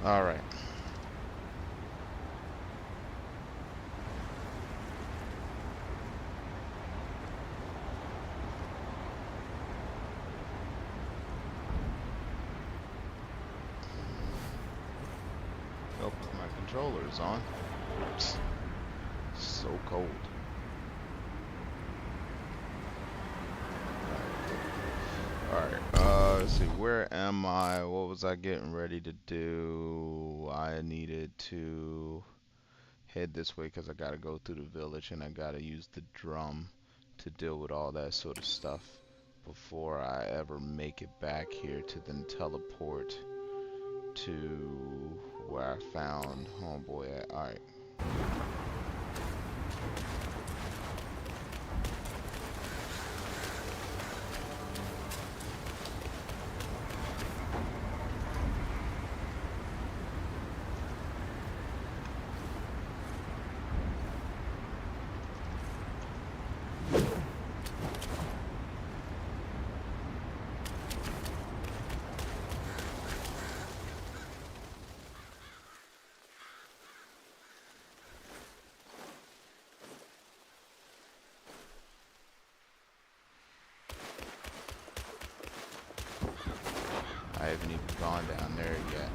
All right. Oh, my controller is on. So cold. Alright, let's see, where am I? What was I getting ready to do? I needed to head this way because I gotta go through the village and I gotta use the drum to deal with all that sort of stuff before I ever make it back here to then teleport to where I found homeboy at. Alright. I haven't even gone down there yet.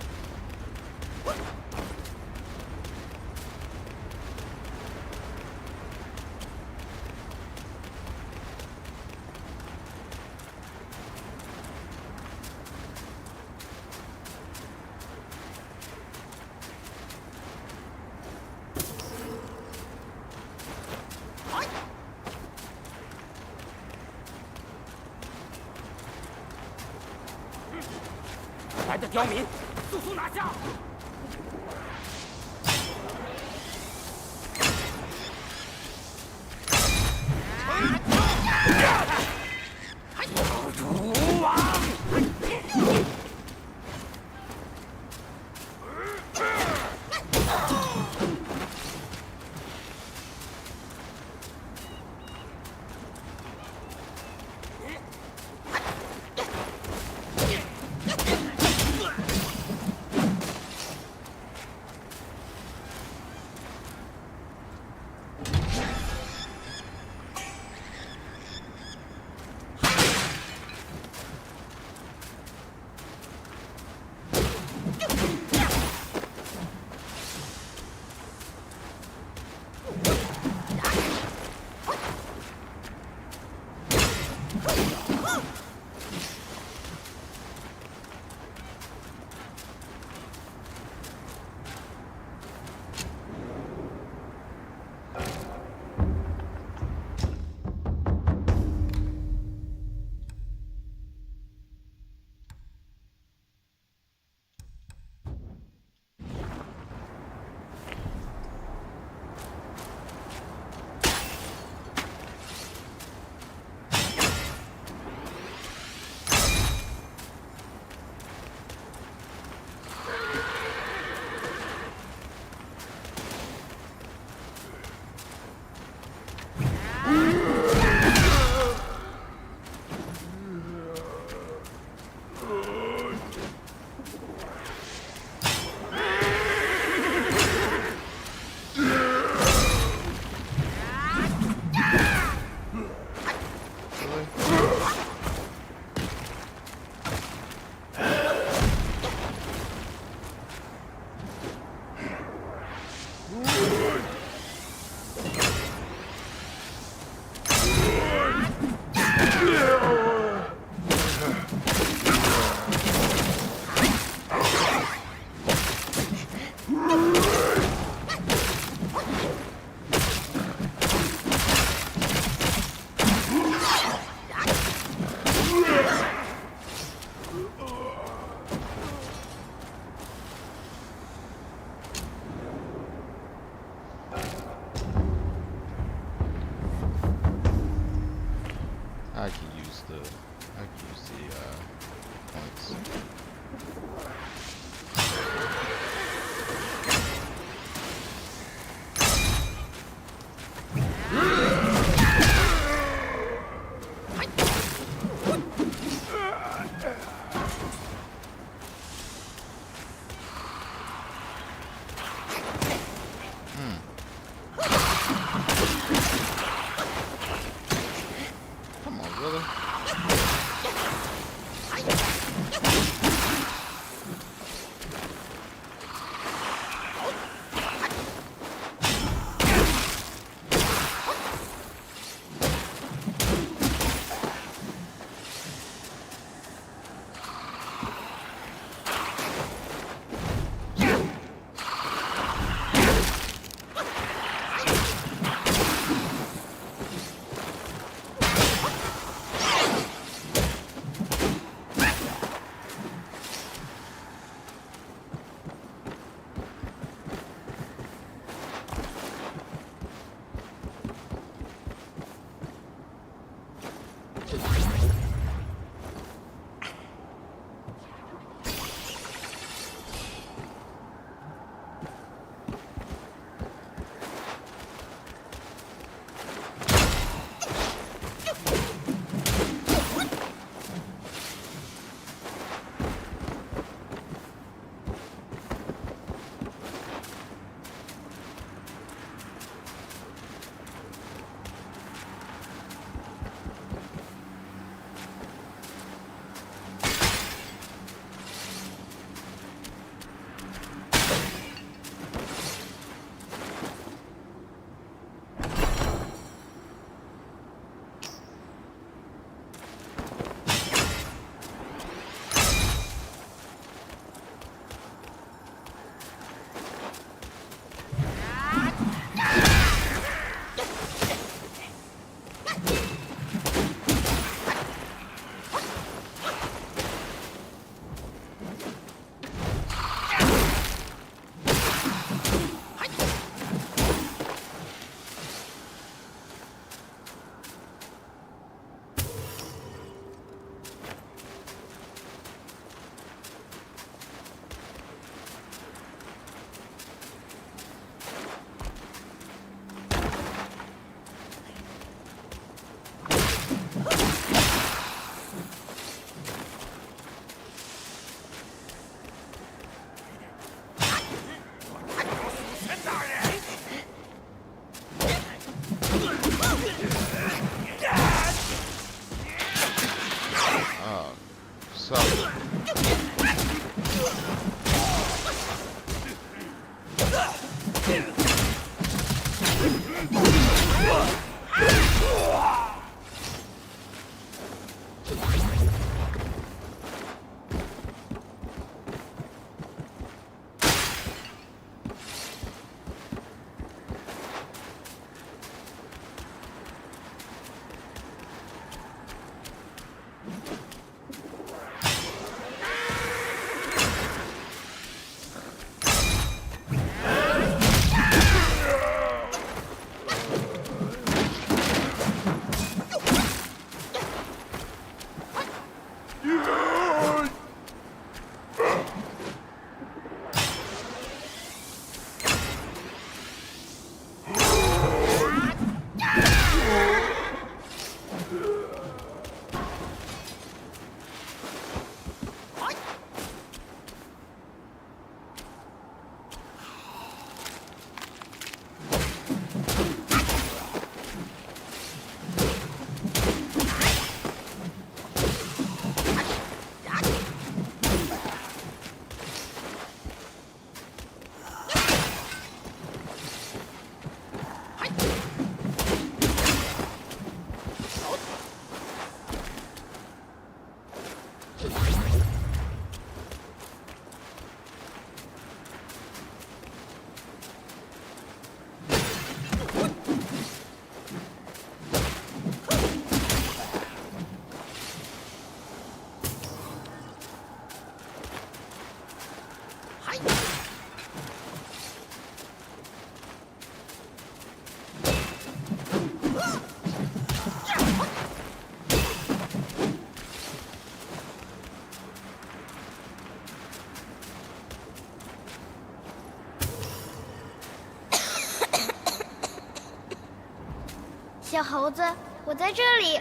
小猴子，我在这里。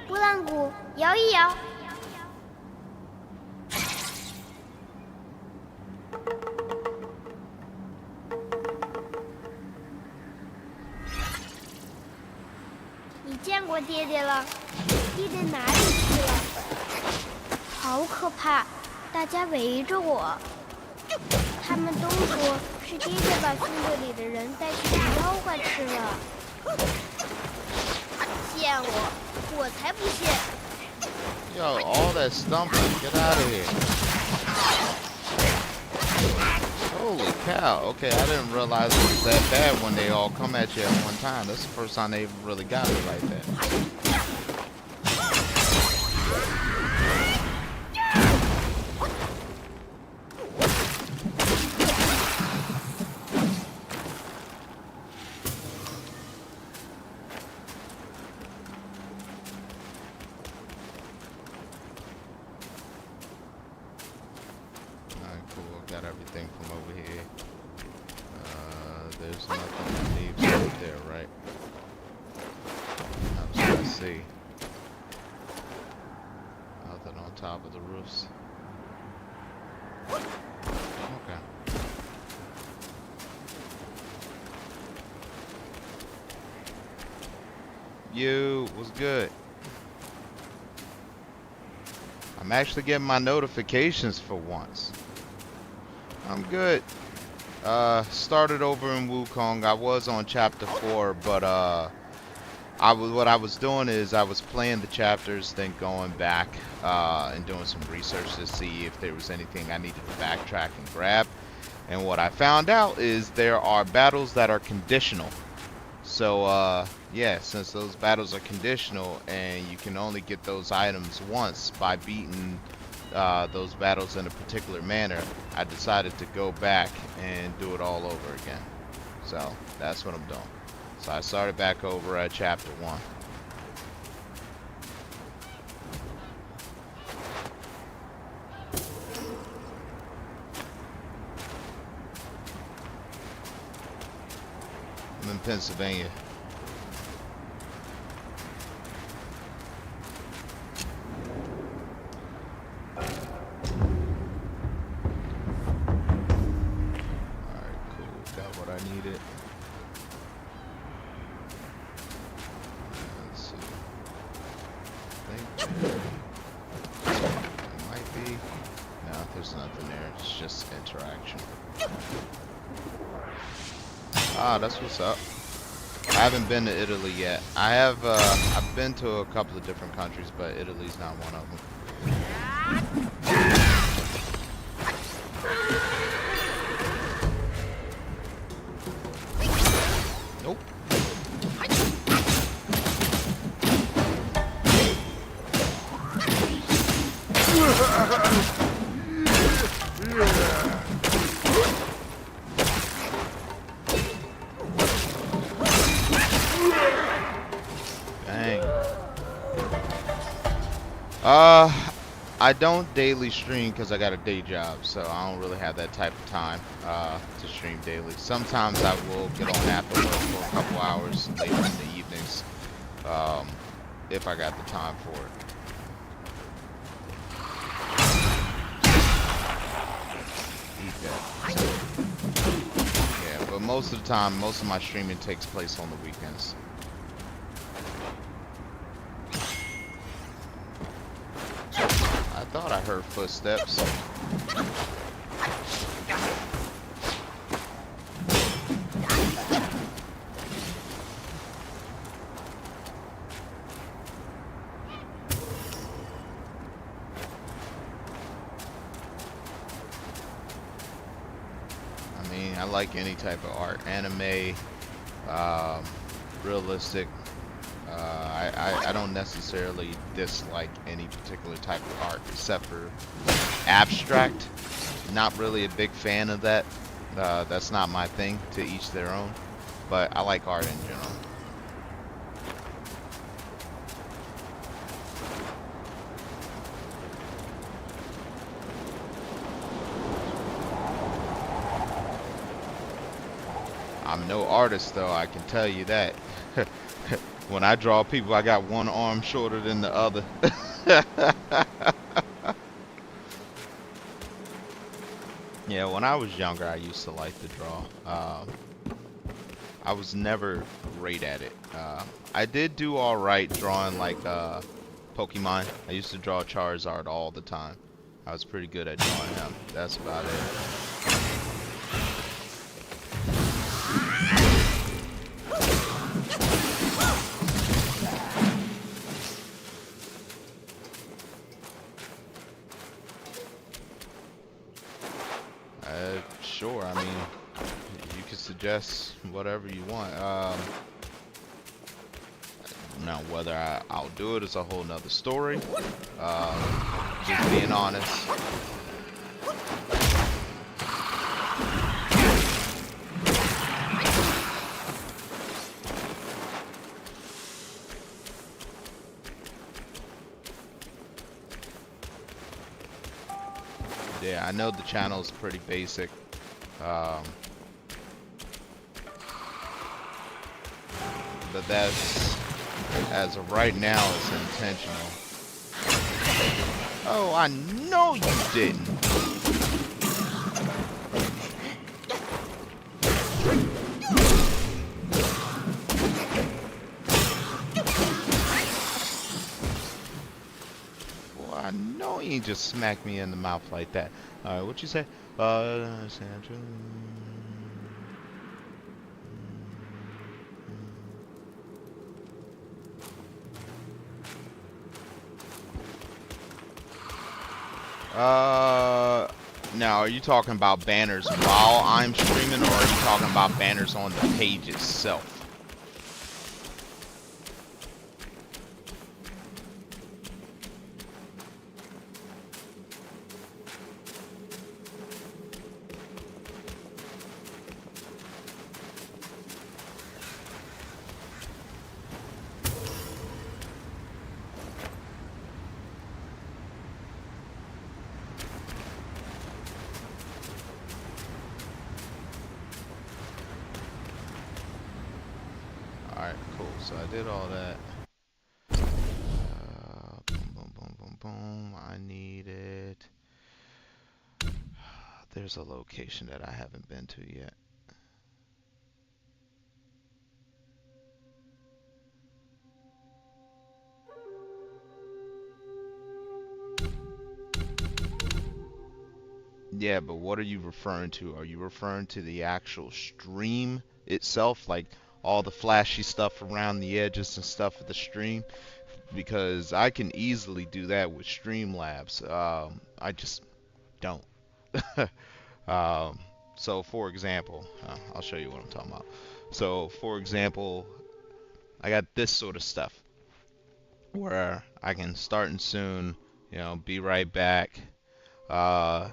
拨浪鼓摇一摇。你见过爹爹了？爹爹哪里去了？好可怕！大家围着我。他们都说是爹爹把村子里的人带去给妖怪吃了。骗我！我才不信！ Yo, all that stumping, get out of here. Holy cow. Okay, I didn't realize it was that bad when they all come at you at one time. That's the first time they really got it like that. Got everything from over here. There's nothing that leaves right there, right? I was trying to see. Nothing on top of the roofs. Okay. You was good. I'm actually getting my notifications for once. I'm good. Started over in Wukong. I was on chapter 4, but what I was doing is I was playing the chapters, then going back and doing some research to see if there was anything I needed to backtrack and grab. And what I found out is there are battles that are conditional. So yeah, since those battles are conditional and you can only get those items once by beating those battles in a particular manner, I decided to go back and do it all over again. So that's what I'm doing. So I started back over at chapter 1. I'm in Pennsylvania. Ah, that's what's up. I haven't been to Italy yet. I've been to a couple of different countries, but Italy's not one of them. Nope. I don't daily stream because I got a day job, so I don't really have that type of time to stream daily. Sometimes I will get on after work for a couple hours later in the evenings if I got the time for it. Eat that. Yeah, but most of the time, most of my streaming takes place on the weekends. I thought I heard footsteps. I mean, I like any type of art. Anime, realistic. I don't necessarily dislike any particular type of art except for abstract. Not really a big fan of that. That's not my thing, to each their own. But I like art in general. I I'm no artist though, I can tell you that. When I draw people, I got one arm shorter than the other. Yeah, when I was younger, I used to like to draw. I was never great at it. I did do all right drawing like Pokemon. I used to draw Charizard all the time. I was pretty good at drawing him. That's about it. Sure. I mean, you can suggest whatever you want. Now, whether I'll do it is a whole nother story. Just being honest. Yeah, I know the channel is pretty basic. Um, but that's, as of right now, it's intentional. Oh, I know you didn't. Well, I know you ain't just smacked me in the mouth like that. Alright, what you say? Sandra. Now, are you talking about banners while I'm streaming, or are you talking about banners on the page itself? Alright, cool. So I did all that. Boom, boom, boom, boom, boom. I need it. There's a location that I haven't been to yet. Yeah, but what are you referring to? Are you referring to the actual stream itself? Like all the flashy stuff around the edges and stuff of the stream? Because I can easily do that with Streamlabs. I just don't. um, so, for example, I'll show you what I'm talking about. So, for example, I got this sort of stuff where I can start and soon, be right back. Uh,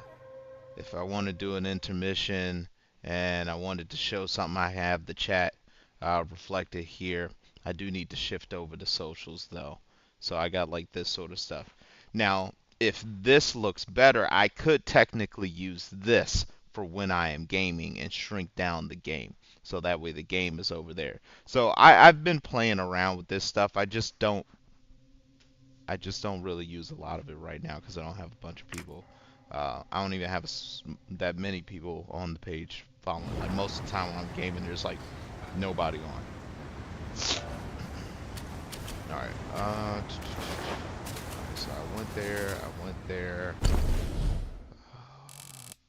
if I want to do an intermission and I wanted to show something, I have the chat reflected here. I do need to shift over to socials though. So I got like this sort of stuff. Now, if this looks better, I could technically use this for when I am gaming and shrink down the game. So that way the game is over there. So I've been playing around with this stuff. I just don't really use a lot of it right now because I don't have a bunch of people. I don't even have that many people on the page following. Like most of the time when I'm gaming, there's like nobody on. All right. So I went there. I went there.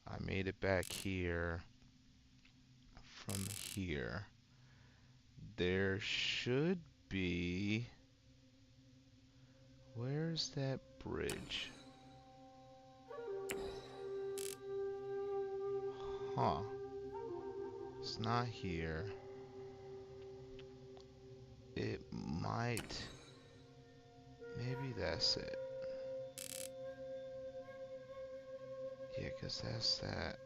I made it back here. From here, there should be. Where's that bridge? Huh. It's not here. It might. Maybe that's it. Yeah, 'cause that's that.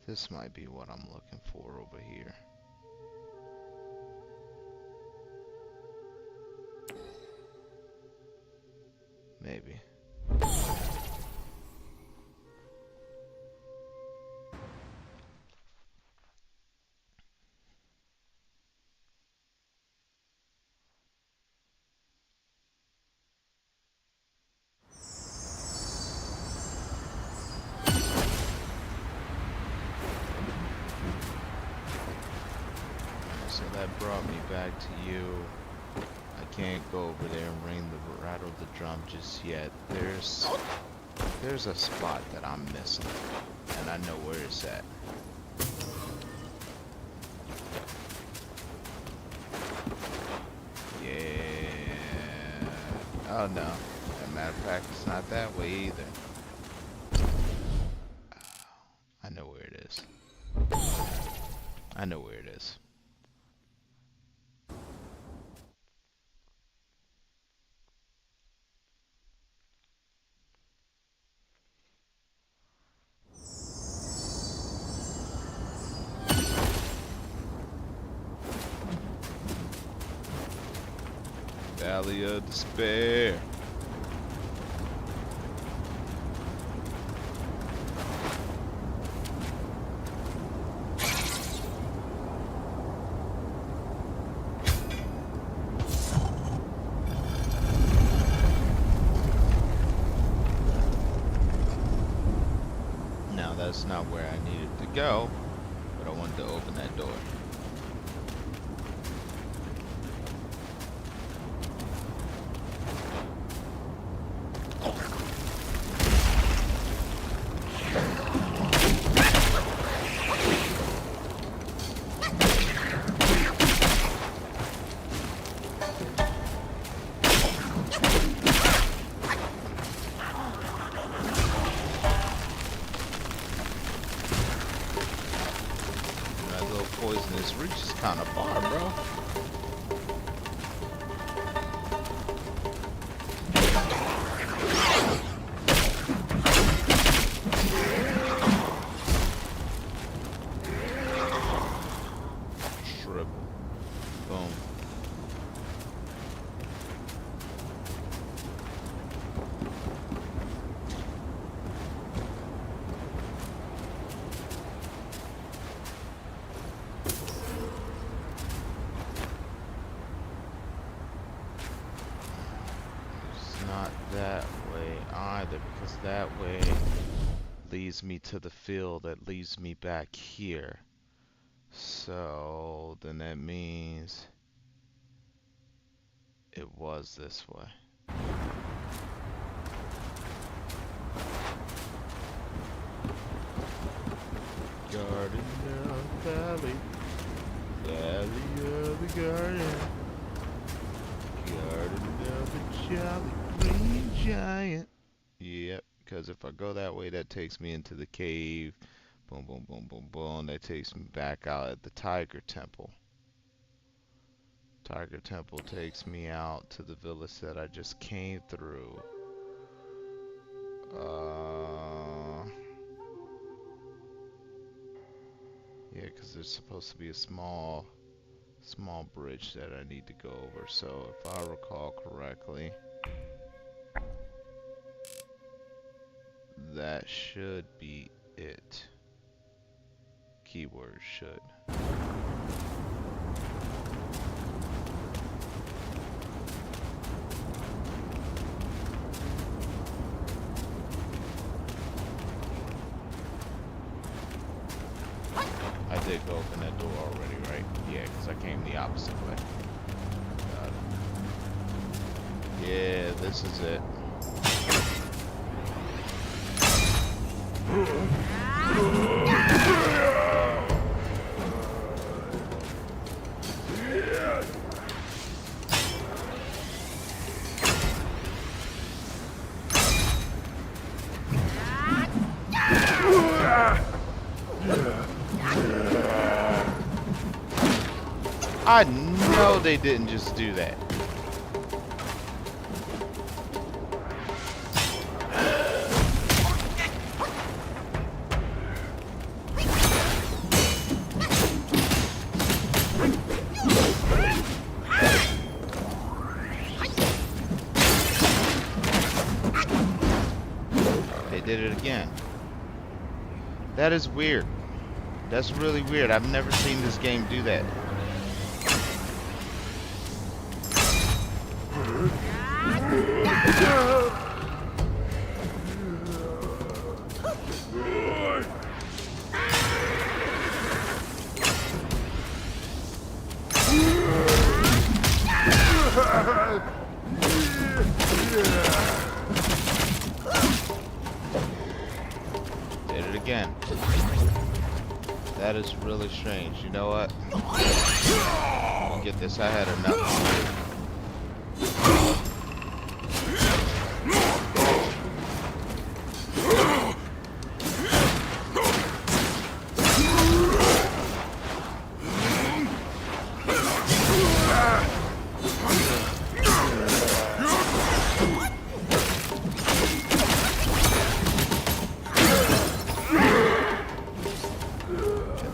This might be what I'm looking for over here. Maybe. that brought me back to you. I can't go over there and rattle the drum just yet. There's a spot that I'm missing, and I know where it's at. Yeah. Oh no. As a matter of fact, it's not that way either. I know where it is. I know where it is. Valley of Despair. Now that's not where I needed to go, but I wanted to open that door. Poisonous reaches kind of far, bro. Shrub. Boom. Not that way either, because that way leads me to the field that leads me back here. So then that means it was this way. Garden of the Valley, Valley of the Garden, Garden of the Jolly Green Giant. Yep, because if I go that way, that takes me into the cave. Boom, boom, boom, boom, boom. That takes me back out at the Tiger Temple. Tiger Temple takes me out to the village that I just came through. Yeah, because there's supposed to be a small bridge that I need to go over. So if I recall correctly, that should be it. Keyword should. I did go open that door already, right? Yeah, because I came the opposite way. Got it. Yeah, this is it. I know they didn't just do that. They did it again. That is weird. That's really weird. I've never seen this game do that. Did it again. That is really strange. You know what? Get this. I had enough.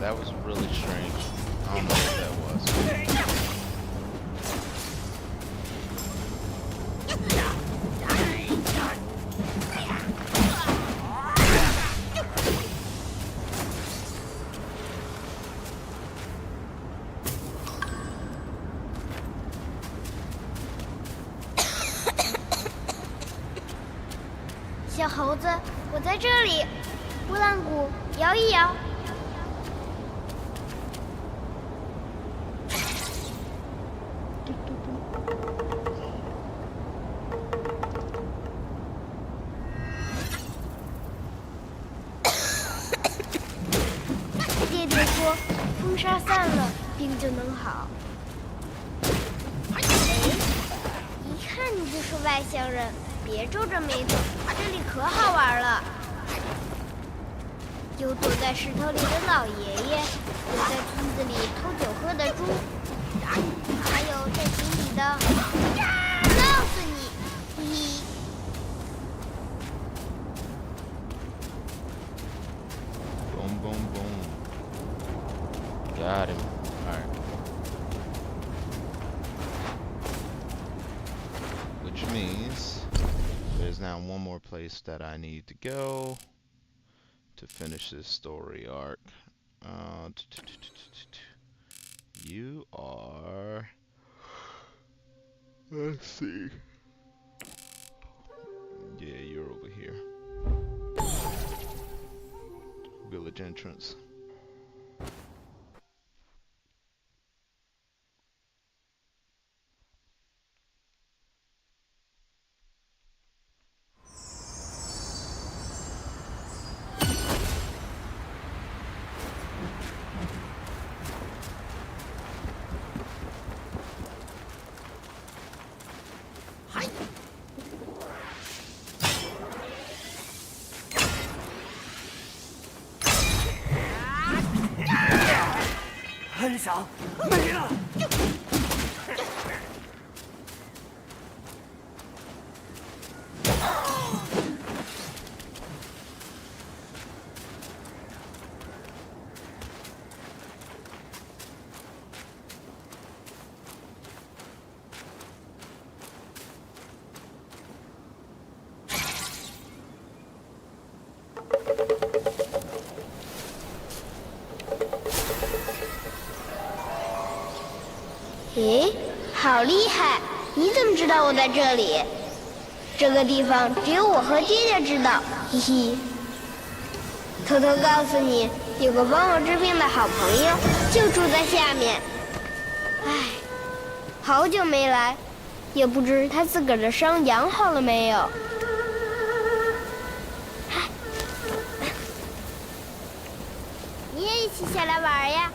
That was really strange. I don't know what that was. 小猴子，我在这里。拨浪鼓摇一摇。爹爹说，风沙散了，病就能好。哎，一看你就是外乡人，别皱着眉头，这里可好玩了。有躲在石头里的老爷爷，有在村子里偷酒喝的猪，还有在井里的……告诉你，嘿嘿。Boom, boom, boom. Got him. Alright. Which means there's now one more place that I need to go to finish this story arc. You are... Let's see. Yeah, you're over here. Village entrance. Hi. 很少，没了。诶，好厉害！你怎么知道我在这里？这个地方只有我和爹爹知道，嘿嘿。偷偷告诉你，有个帮我治病的好朋友，就住在下面。唉，好久没来，也不知他自个儿的伤养好了没有。你也一起下来玩呀？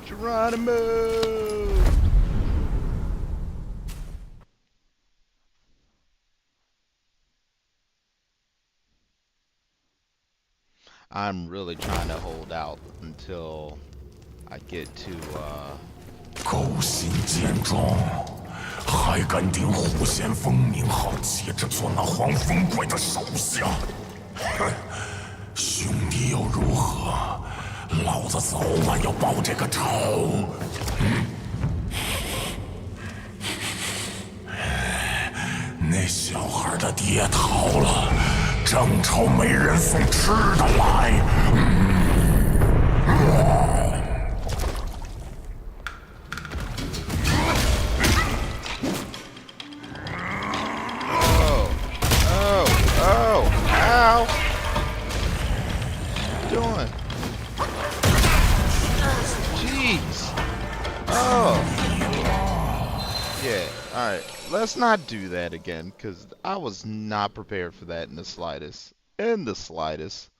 Geronimo! I'm really trying to hold out until I get to 勾心剑状，还敢顶狐仙封名号，接着做那黄风怪的手下。哼，兄弟又如何？老子早晚要报这个仇。那小孩的爹逃了，正愁没人送吃的来。Jeez. Oh. Yeah. All right. Let's not do that again, because I was not prepared for that in the slightest. In the slightest.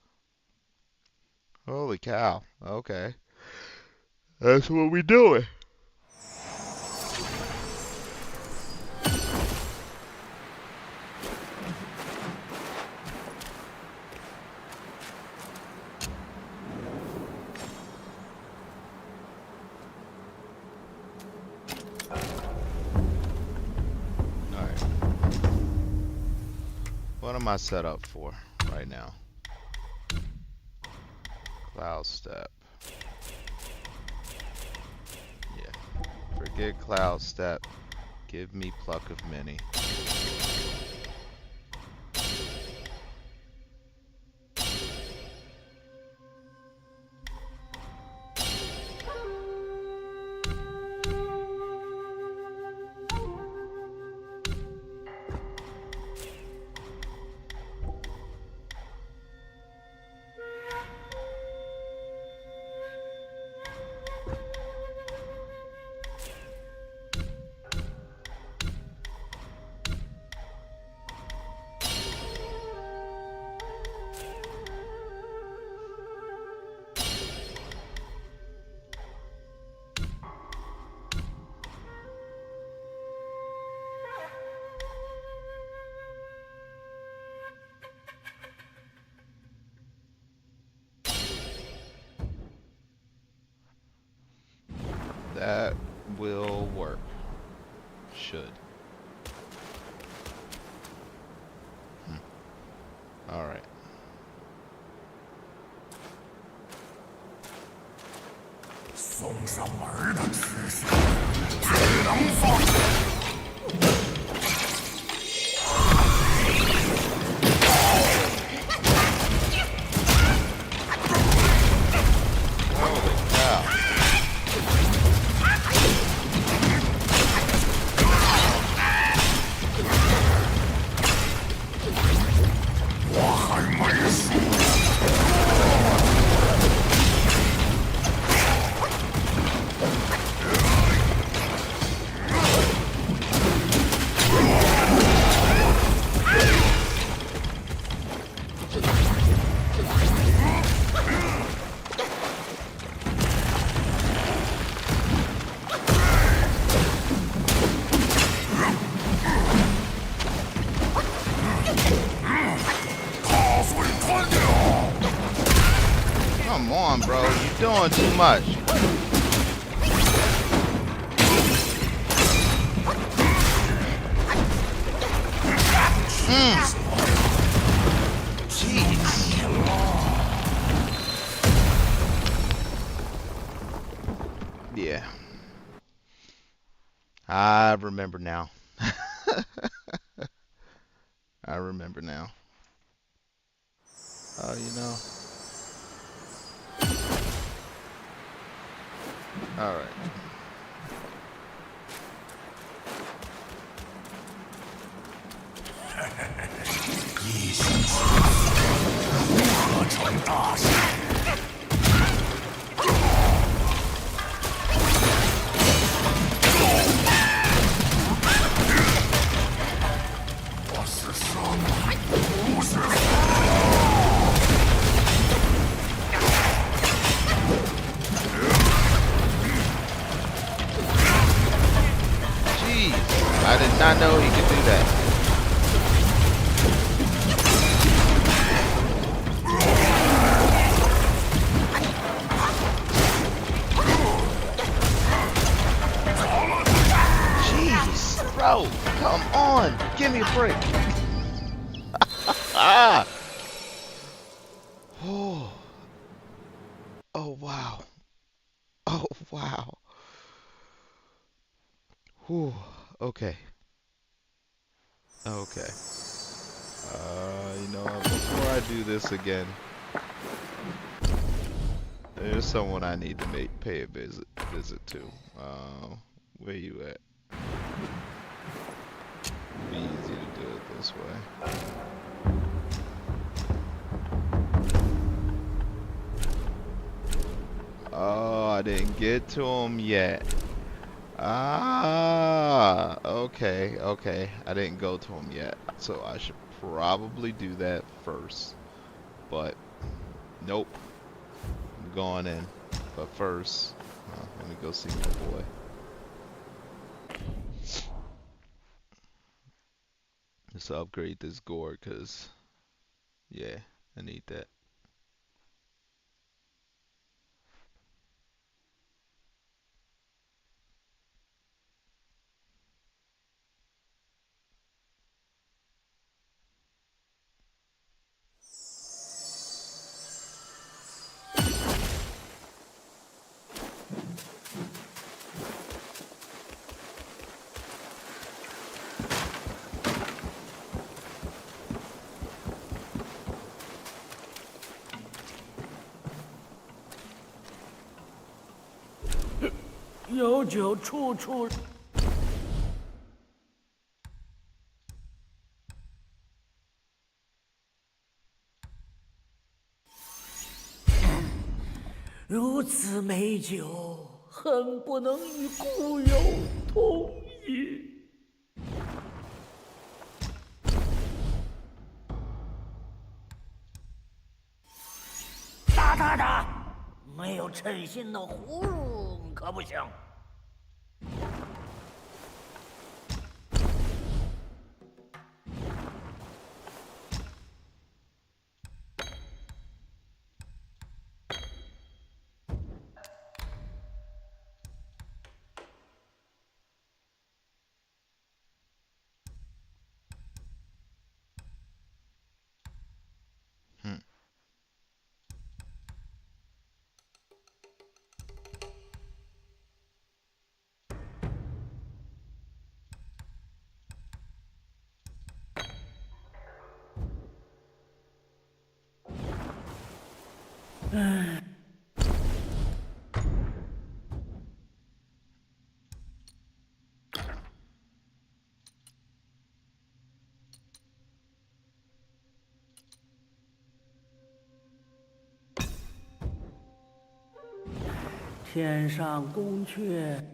Holy cow. Okay. That's what we doing. Alright. What am I set up for right now? Cloud step. Yeah. Forget cloud step. Give me pluck of many. That will work. Should. Alright. Holy cow. Come on, bro. You're doing too much. Jeez. Yeah. I remember now. I remember now. You know. Alright. Jeez. I did not know he could do that. Jeez, bro, come on, give me a break. Ah. Oh. Oh wow. Oh wow. Whew. Okay. Okay. You know what? Before I do this again, there's someone I need to pay a visit to. Where you at? Be easy to do it this way. Oh, I didn't get to him yet. Ah, okay, okay. I didn't go to him yet, so I should probably do that first. But nope, I'm going in. But first, let me go see my boy. Let's upgrade this gourd, cause yeah, I need that.有酒处处。如此美酒，恨不能与故友同饮。打他的！没有称心的葫芦可不行。Hmm.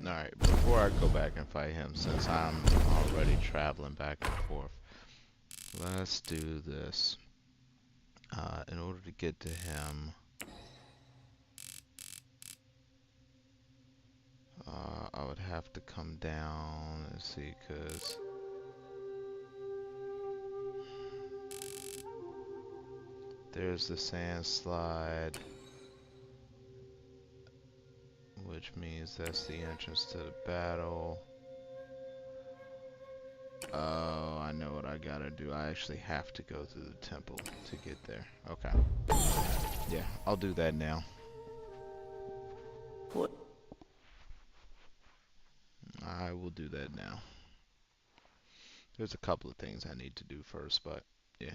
Alright, before I go back and fight him, since I'm already traveling back and forth, let's do this. In order to get to him, I would have to come down and see, cause there's the sand slide, which means that's the entrance to the battle. Oh, I know what I gotta do. I actually have to go through the temple to get there. Okay. Yeah, I'll do that now. what? I will do that now. There's a couple of things I need to do first, but yeah.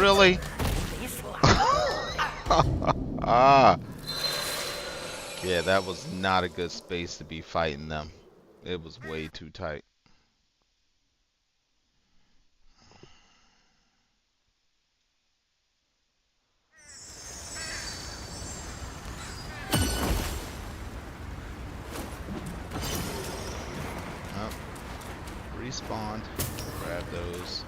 Really? Ah. Yeah, that was not a good space to be fighting them. It was way too tight. Oh, respawned. Grab those.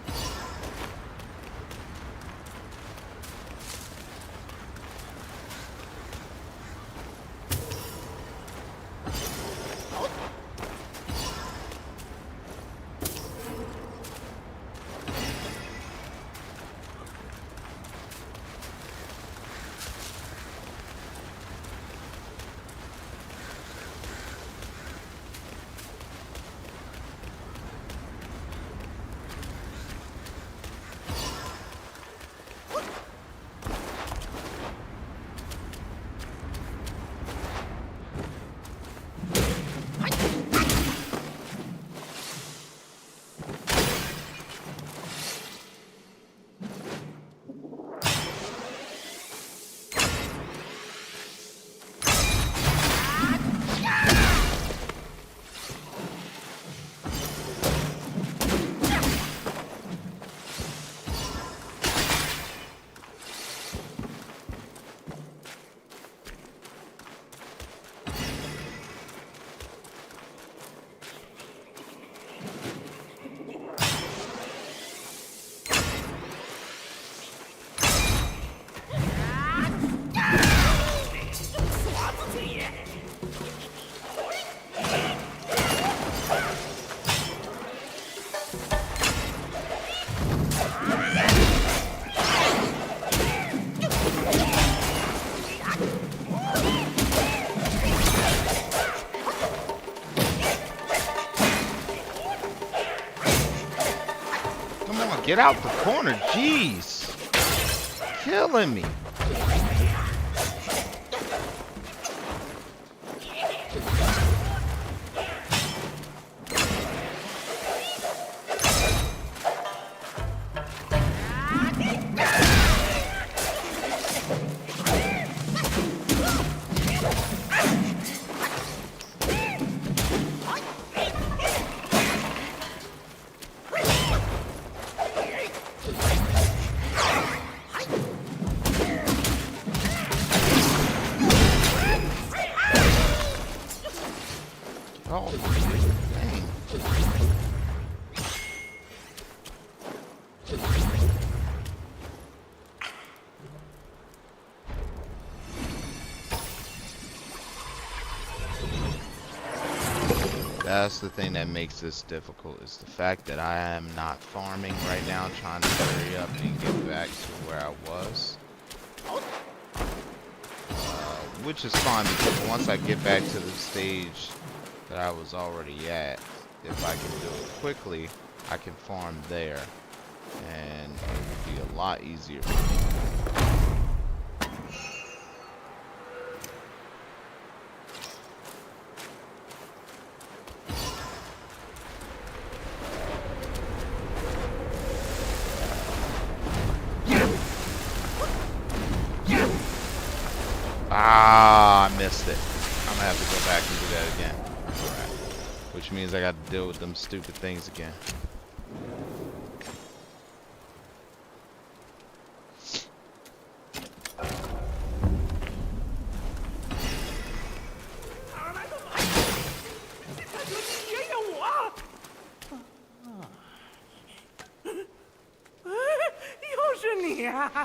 Come on, get out the corner. Jeez. Killing me. Oh, dang. That's the thing that makes this difficult, is the fact that I am not farming right now, trying to hurry up and get back to where I was. Which is fine, because once I get back to the stage that I was already at, if I can do it quickly, I can farm there, and it will be a lot easier. Ah, I missed it. I'm gonna have to go back and do that again. Alright. Which means I got to deal with them stupid things again.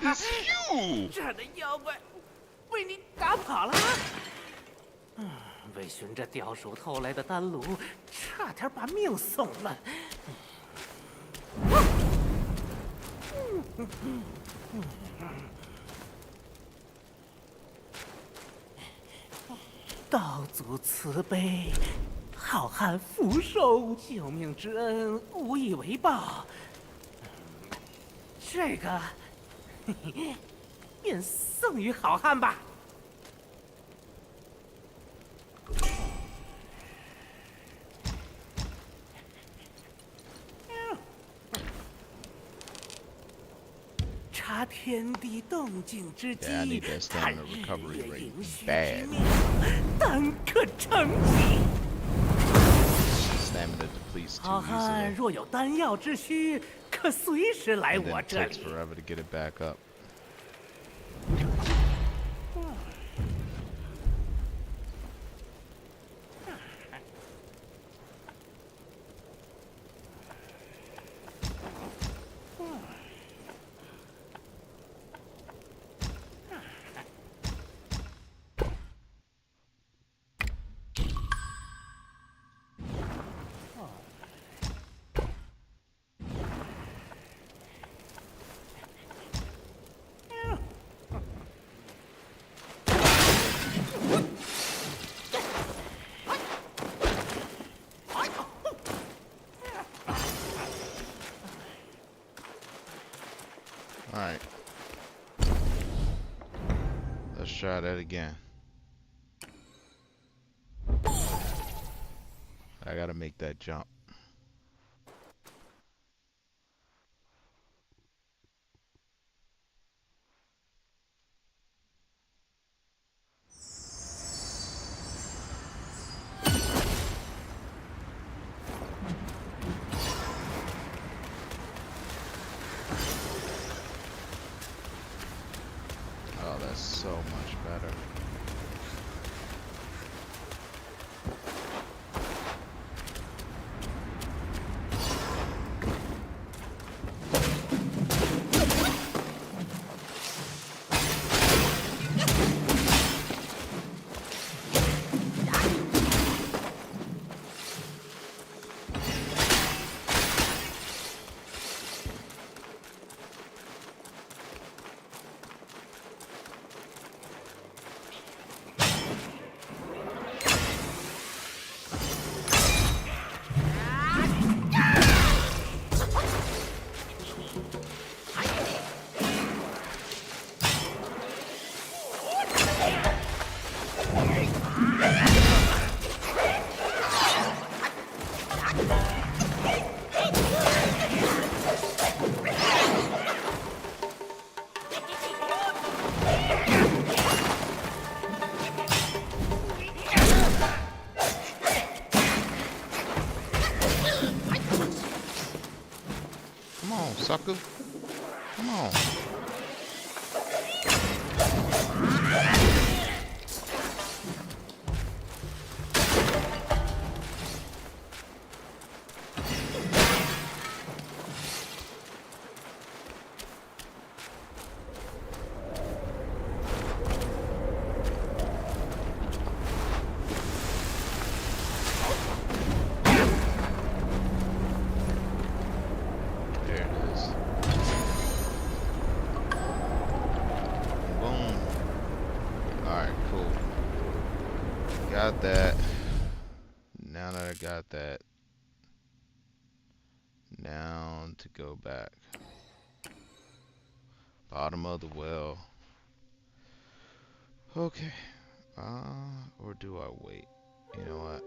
It's you! 这儿的妖怪被你打跑了。为寻这雕鼠偷来的丹炉，差点把命送了。道祖慈悲，好汉福寿，救命之恩无以为报。这个，便送与好汉吧。茶察天地动静之机， Yeah, I need that 探 stamina 日 recovery 月 rate 盈虚之 bad. 妙，但可成矣。 Stamina depletes 好 too 汉 easily. 若有丹药之需，可随时来 And then 我 it 这 takes 里。 forever to get it back up. Alright. Let's try that again. I gotta make that jump. Oh, that's so much better. Come on, sucker. Come on. There it is. Boom. Alright, cool. Got that. Now that I got that, now to go back. Bottom of the well. Okay. Or do I wait? You know what?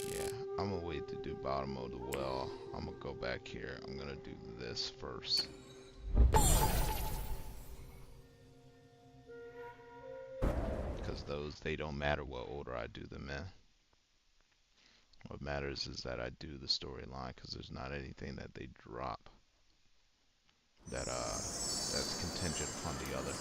Yeah, I'm gonna wait to do bottom of the well. I'm gonna go back here. I'm gonna do this first. Because those, they don't matter what order I do them in. What matters is that I do the storyline, because there's not anything that they drop that that's contingent upon the other.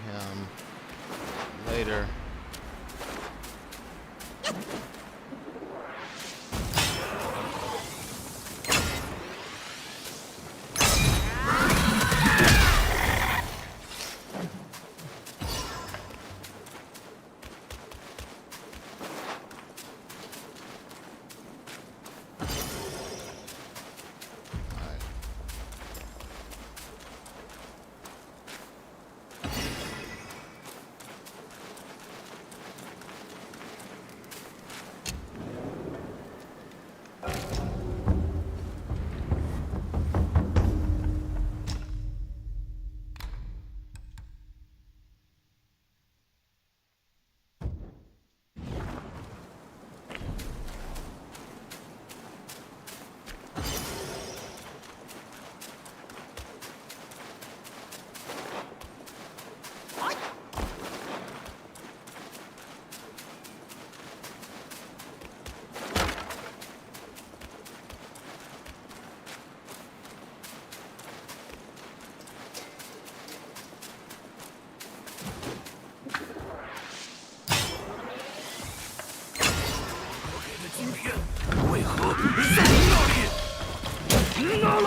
him later.晶片为何在那里？拿来！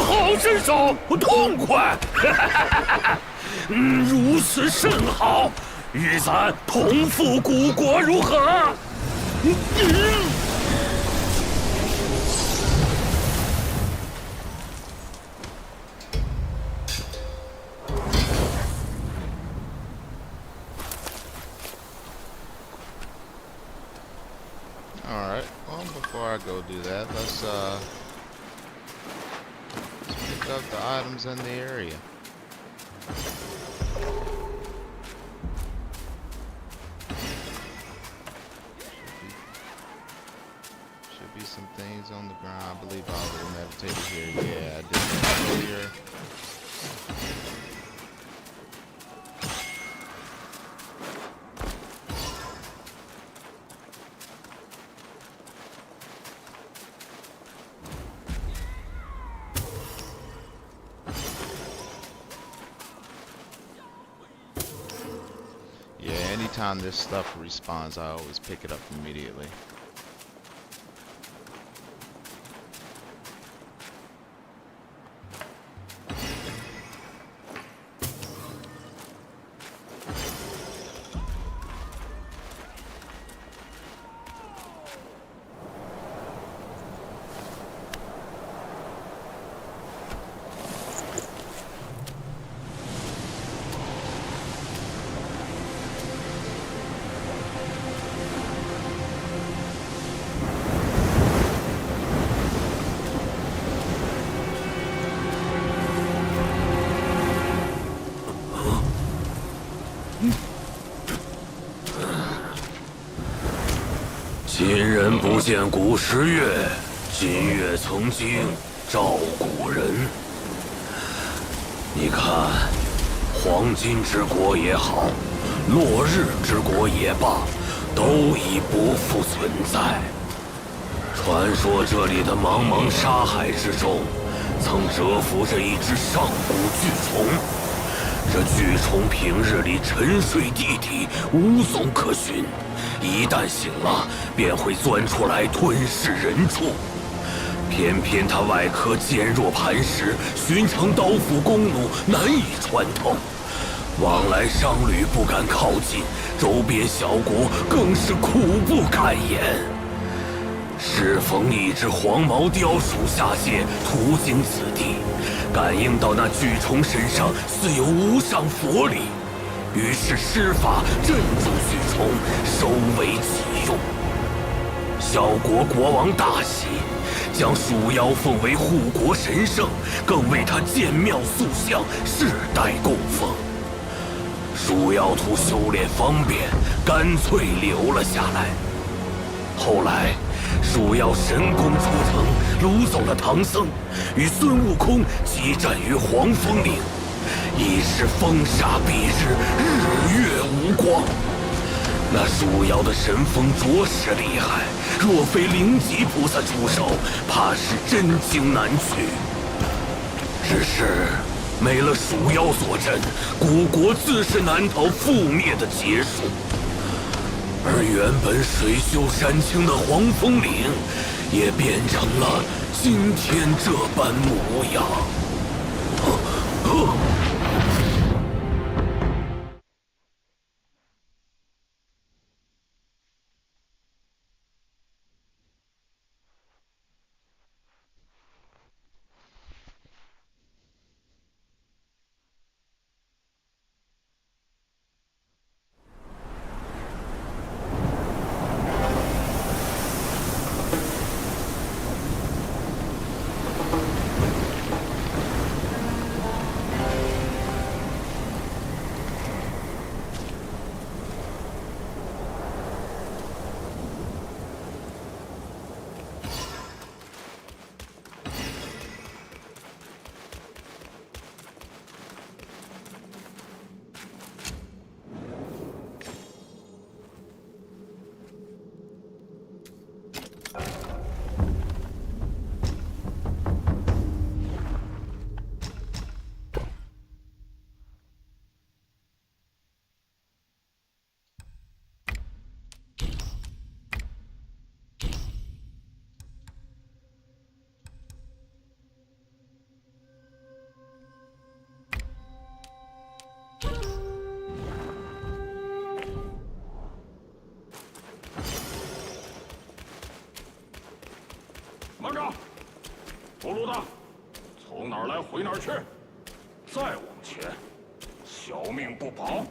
好身手，痛快！如此甚好，与咱同赴古国如何？Alright, well, before I go do that, let's pick up the items in the area. Should be some things on the ground. I believe I already meditated here. Yeah, I did that earlier. Yeah, anytime this stuff respawns, I always pick it up immediately.今人不见古时月，今月曾经照古人。你看，黄金之国也好，落日之国也罢，都已不复存在。传说这里的茫茫沙海之中，曾蛰伏着一只上古巨虫，这巨虫平日里沉睡地底，无踪可寻，一旦醒了，便会钻出来吞噬人畜。偏偏它外壳坚若磐石，寻常刀斧弓弩难以穿透，往来商旅不敢靠近，周边小国更是苦不堪言。适逢一只黄毛雕鼠下界，途经此地，感应到那巨虫身上似有无上佛力，于是施法镇住巨虫，收为己用。小国国王大喜，将鼠妖奉为护国神圣，更为他建庙塑像，世代供奉。鼠妖图修炼方便，干脆留了下来。后来，鼠妖神功出城，掳走了唐僧，与孙悟空激战于黄风岭，已是风沙蔽日，日月无光。那鼠妖的神风着实厉害，若非灵吉菩萨出手，怕是真经难取。只是没了鼠妖坐镇，古国自是难逃覆灭的劫数。而原本水秀山清的黄风岭，也变成了今天这般模样。慢着！过路的，从哪儿来回哪儿去，再往前，小命不保！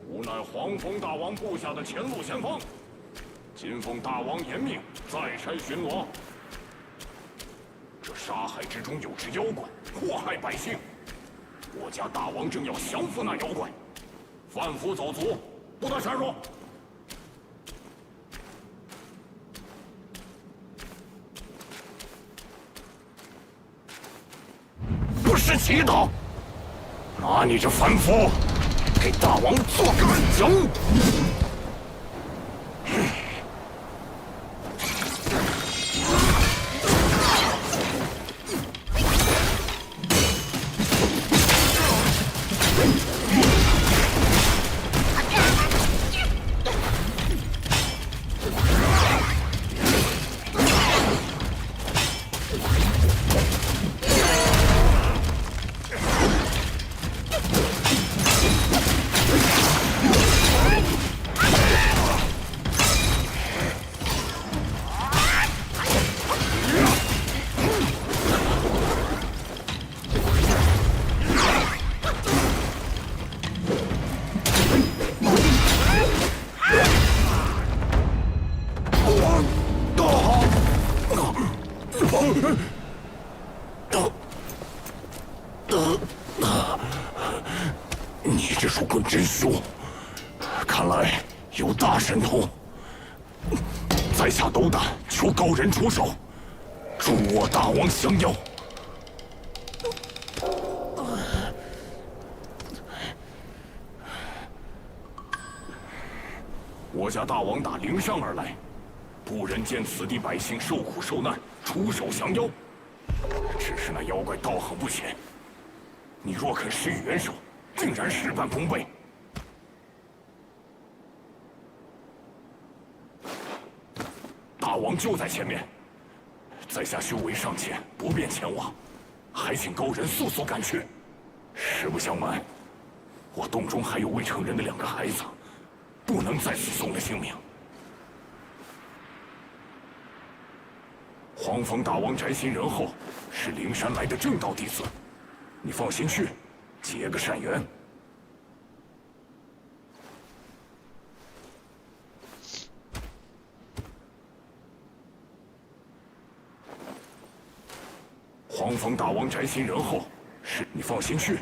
吾乃黄蜂大王部下的前路先锋，今奉大王严命，再差巡逻。这沙海之中有只妖怪，祸害百姓，我家大王正要降服那妖怪，贩夫走卒，不得擅入。不识祈祷，拿你这凡夫，给大王做个案讲。你这属棍真凶，看来有大神通。在下斗胆，求高人出手，助我大王降妖。我家大王打灵山而来，不忍见此地百姓受苦受难，出手降妖。只是那妖怪道行不浅，你若肯施以援手，定然事半功倍。大王就在前面，在下修为尚浅，不便前往，还请高人速速赶去。实不相瞒，我洞中还有未成人的2个孩子，不能在此送了性命。黄风大王宅心仁厚，是灵山来的正道弟子，你放心去，结个善缘。黄风大王宅心仁厚，是你放心去。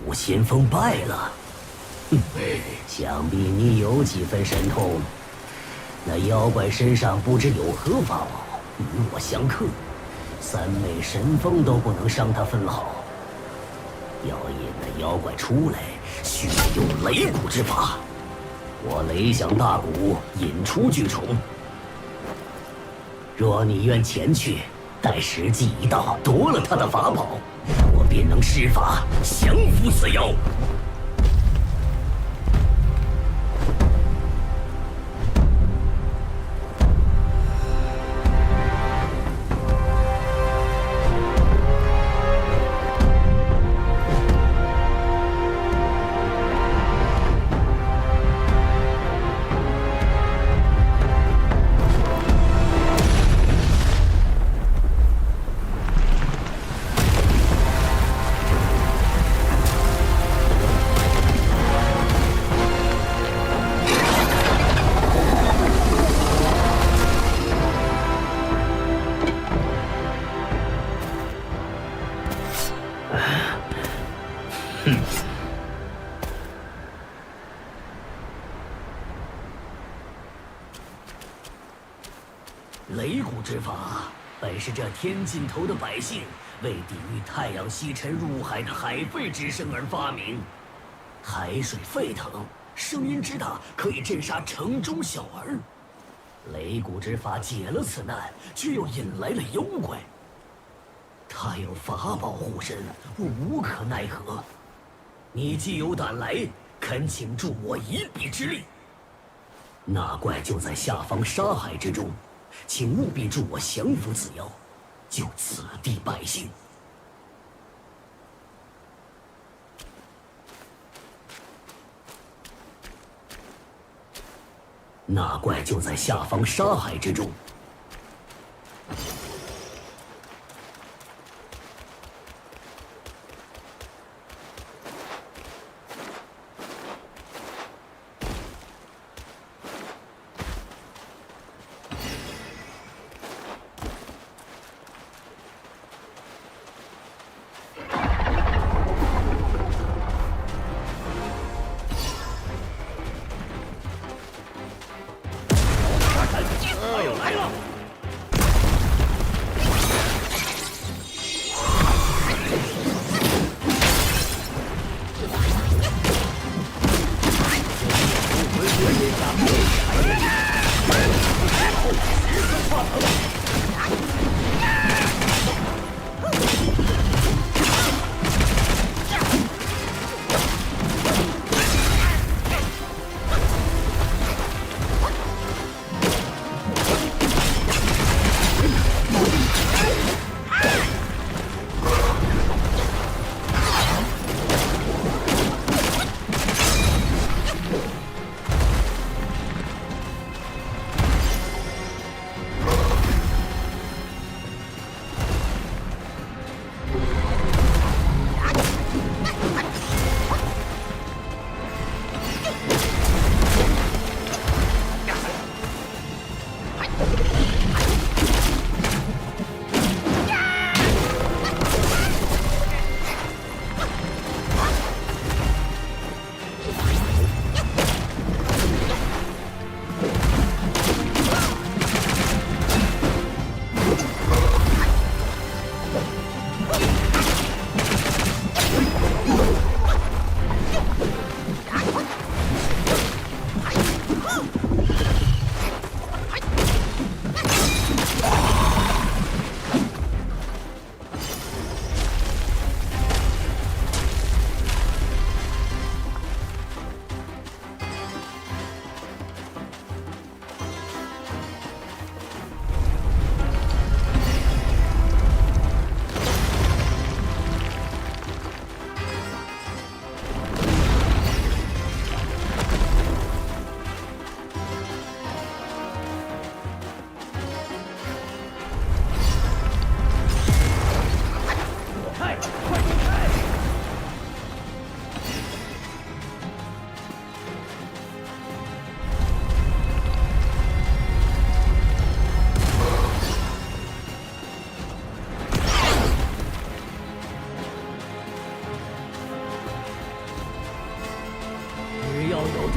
虎先锋败了。想必你有几分神通。那妖怪身上不知有何法宝，与我相克，三昧神风都不能伤他分毫。要引那妖怪出来，需用雷鼓之法。我雷响大鼓，引出巨虫。若你愿前去，待时机一到，夺了他的法宝，我便能施法降服此妖。雷鼓之法，本是这天尽头的百姓为抵御太阳西沉入海的海沸之声而发明。海水沸腾，声音之大，可以震杀城中小儿。雷鼓之法解了此难，却又引来了妖怪。他有法宝护身，我无可奈何。你既有胆来，恳请助我一臂之力。那怪就在下方沙海之中，请务必助我降服此妖，救此地百姓。那怪就在下方沙海之中。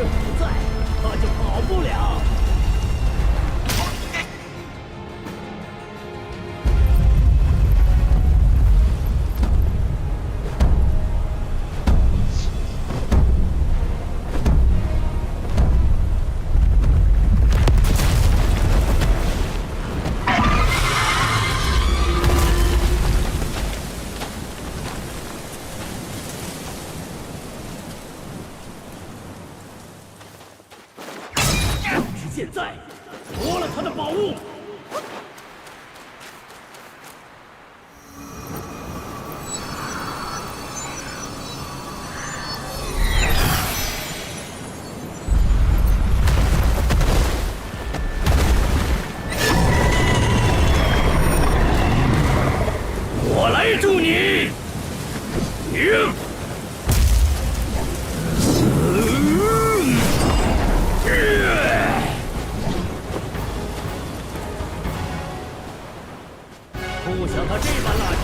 不在，他就跑不了。是现在，夺了他的宝物。我来助你，赢！不想他这般辣手，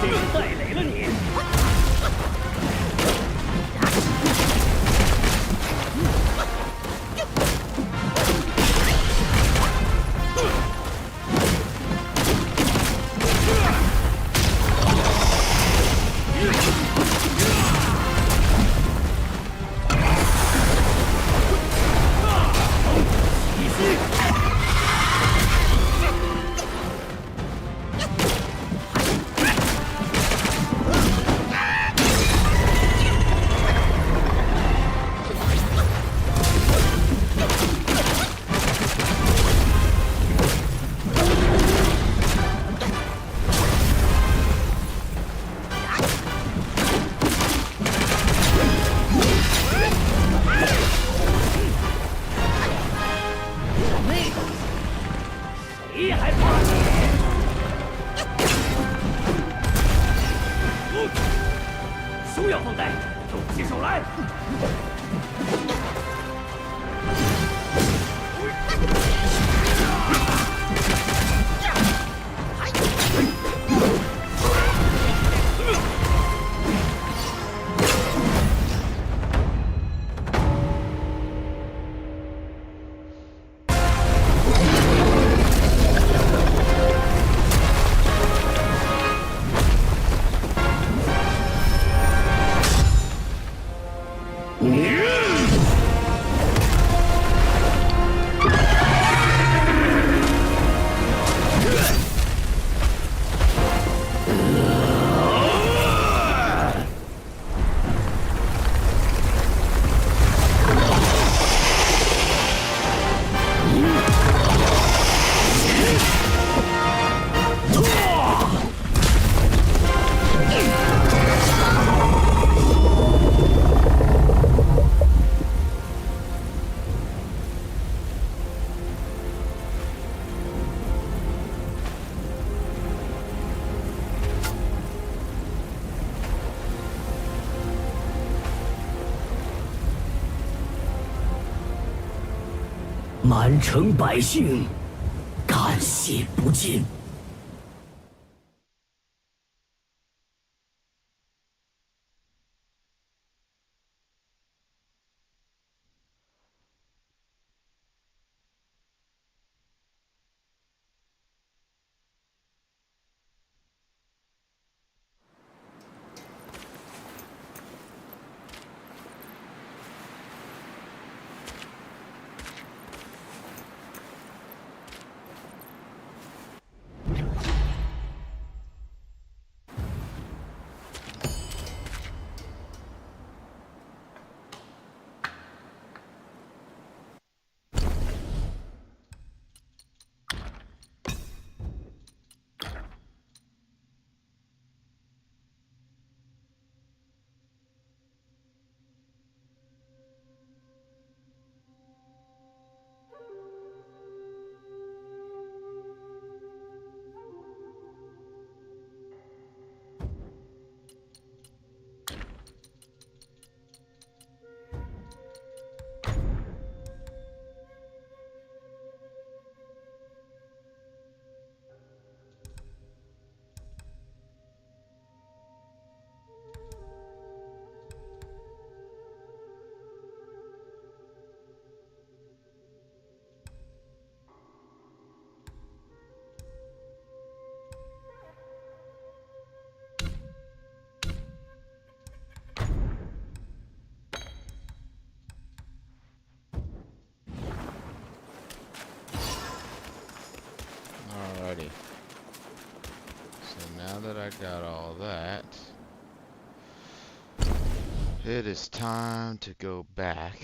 这是带累了你。谁还怕你？休要放呆，动起手来！满城百姓，感谢不尽。I got all that. It is time to go back.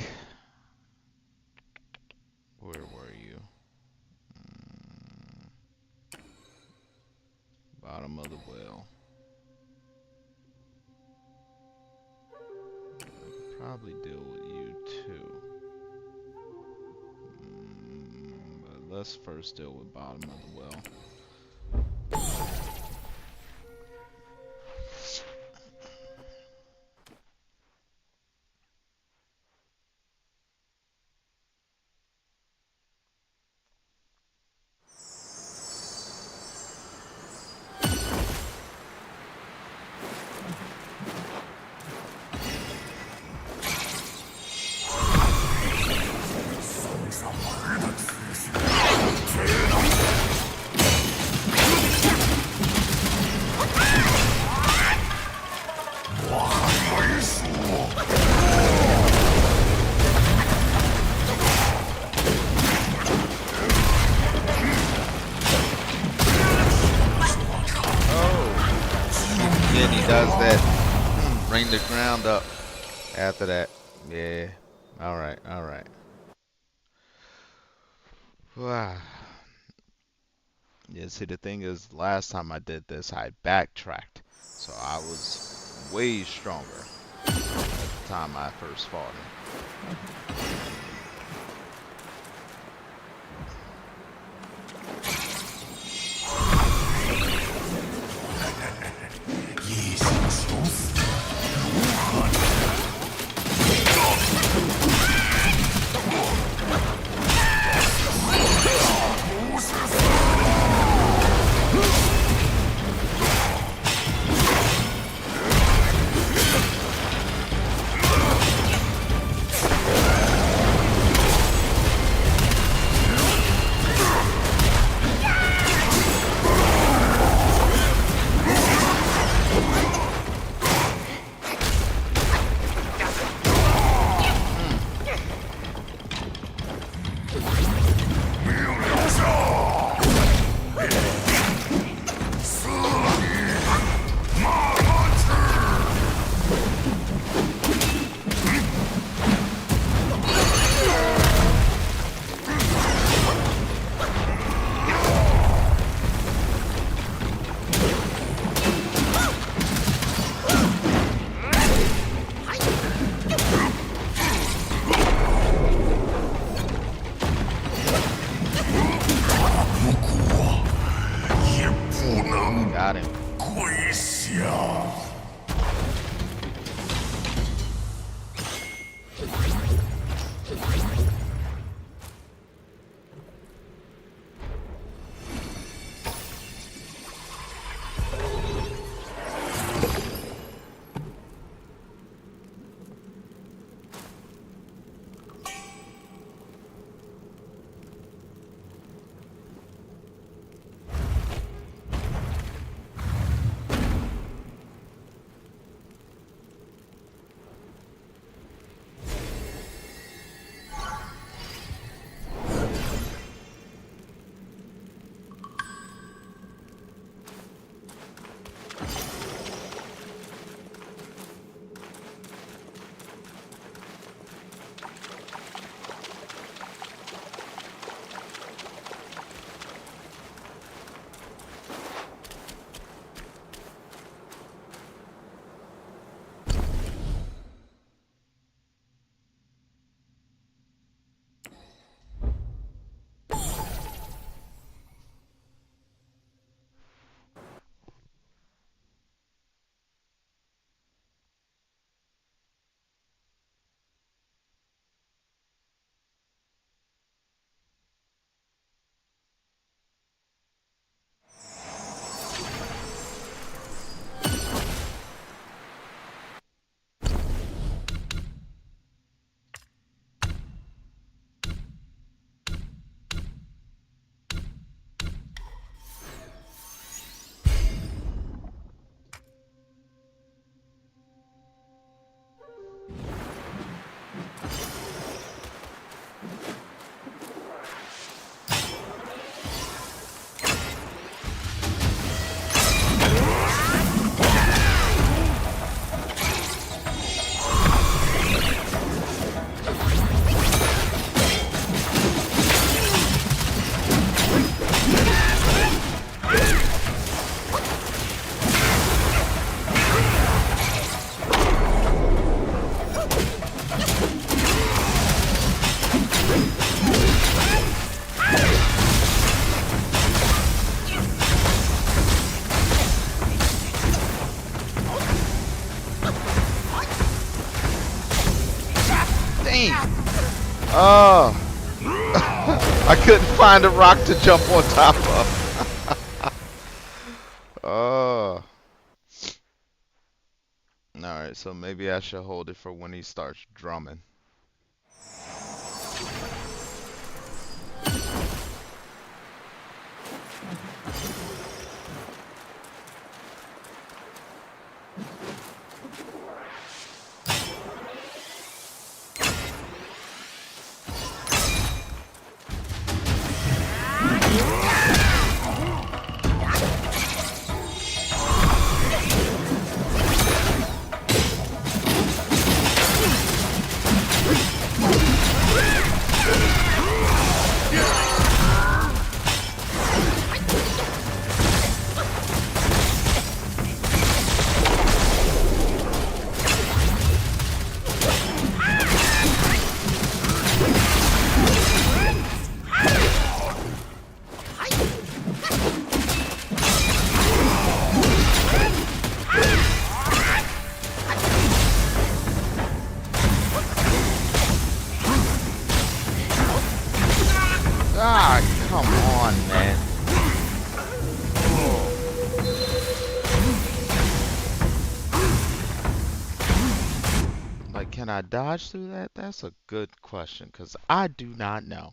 Where were you? Bottom of the well. I could probably deal with you too. But let's first deal with bottom of the well. He does that. Bring the ground up after that. Yeah. Alright, alright. Wow. Yeah, see, the thing is, last time I did this, I backtracked. So I was way stronger at the time I first fought him. Dang! Oh! I couldn't find a rock to jump on top of. Oh. Alright, so maybe I should hold it for when he starts drumming. Ah, come on, man. Like, can I dodge through that? That's a good question, because I do not know.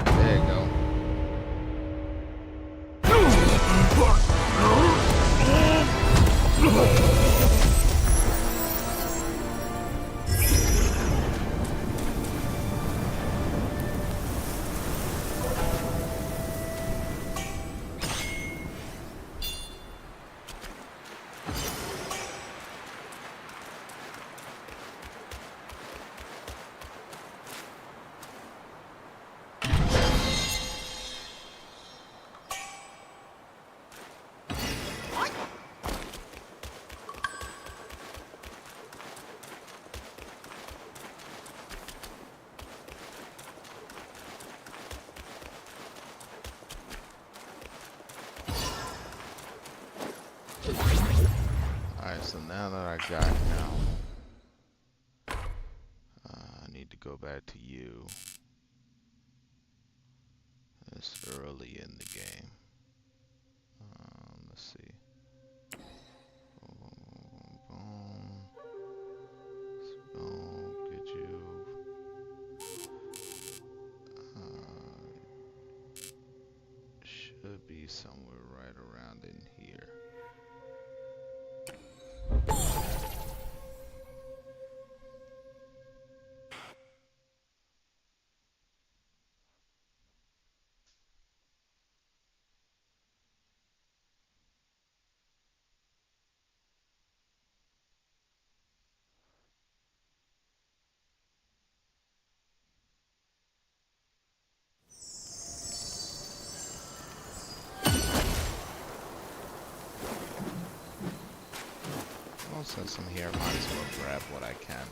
There you go. Alright, so now that I got now, I need to go back to you. It's early in the game. Let's see. Boom, boom, boom. Get you. Should be somewhere right around in here. Since I'm here, might as well grab what I can.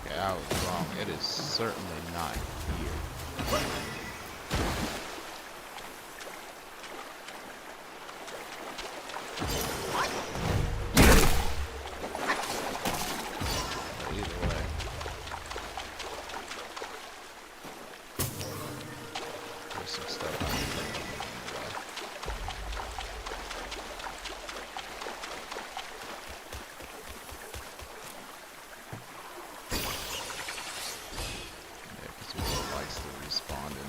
Okay, I was wrong. It is certainly not here. But either way. There's some stuff I can do. Yeah, because people likes to respawn in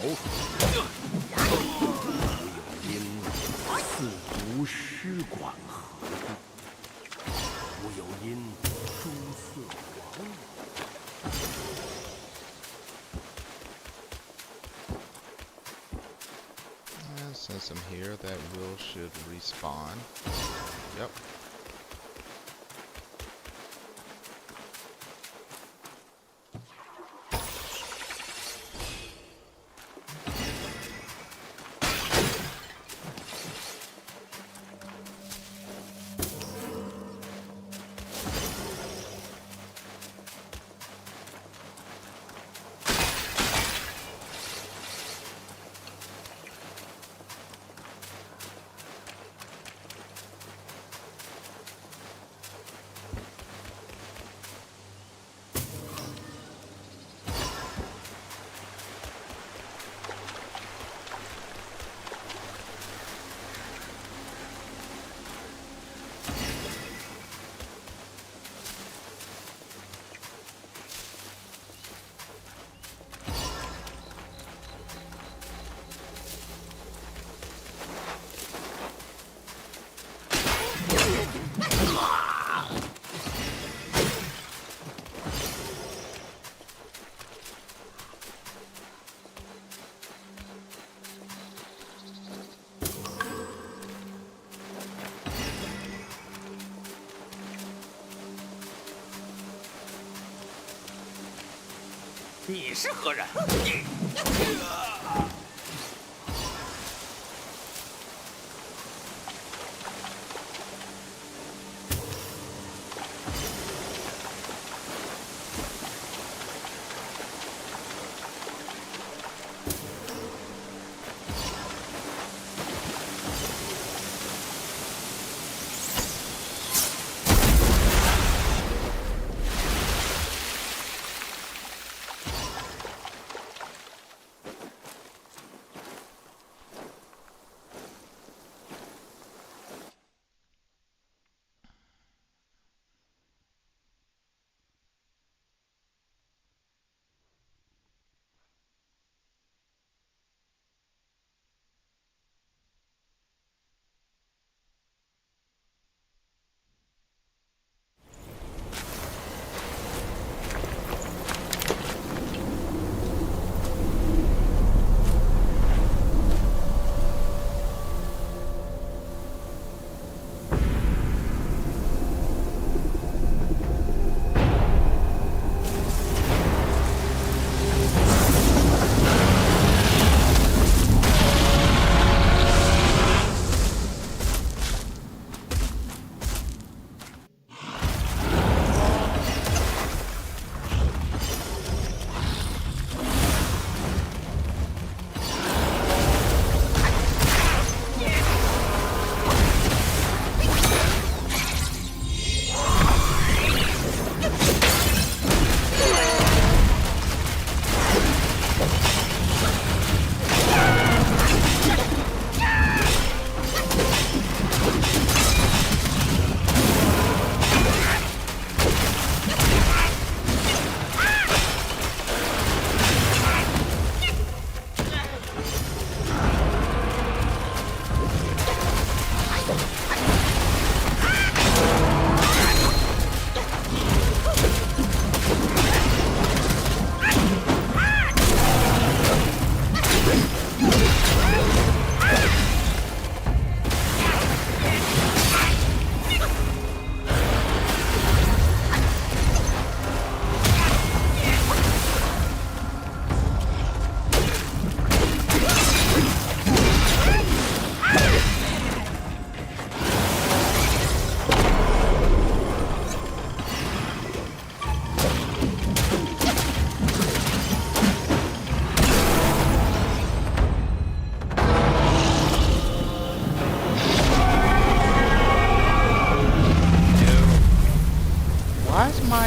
无有因四足师管何地？无有因诸色亡我。Since I'm here, that will should respawn. Yep. “你是何人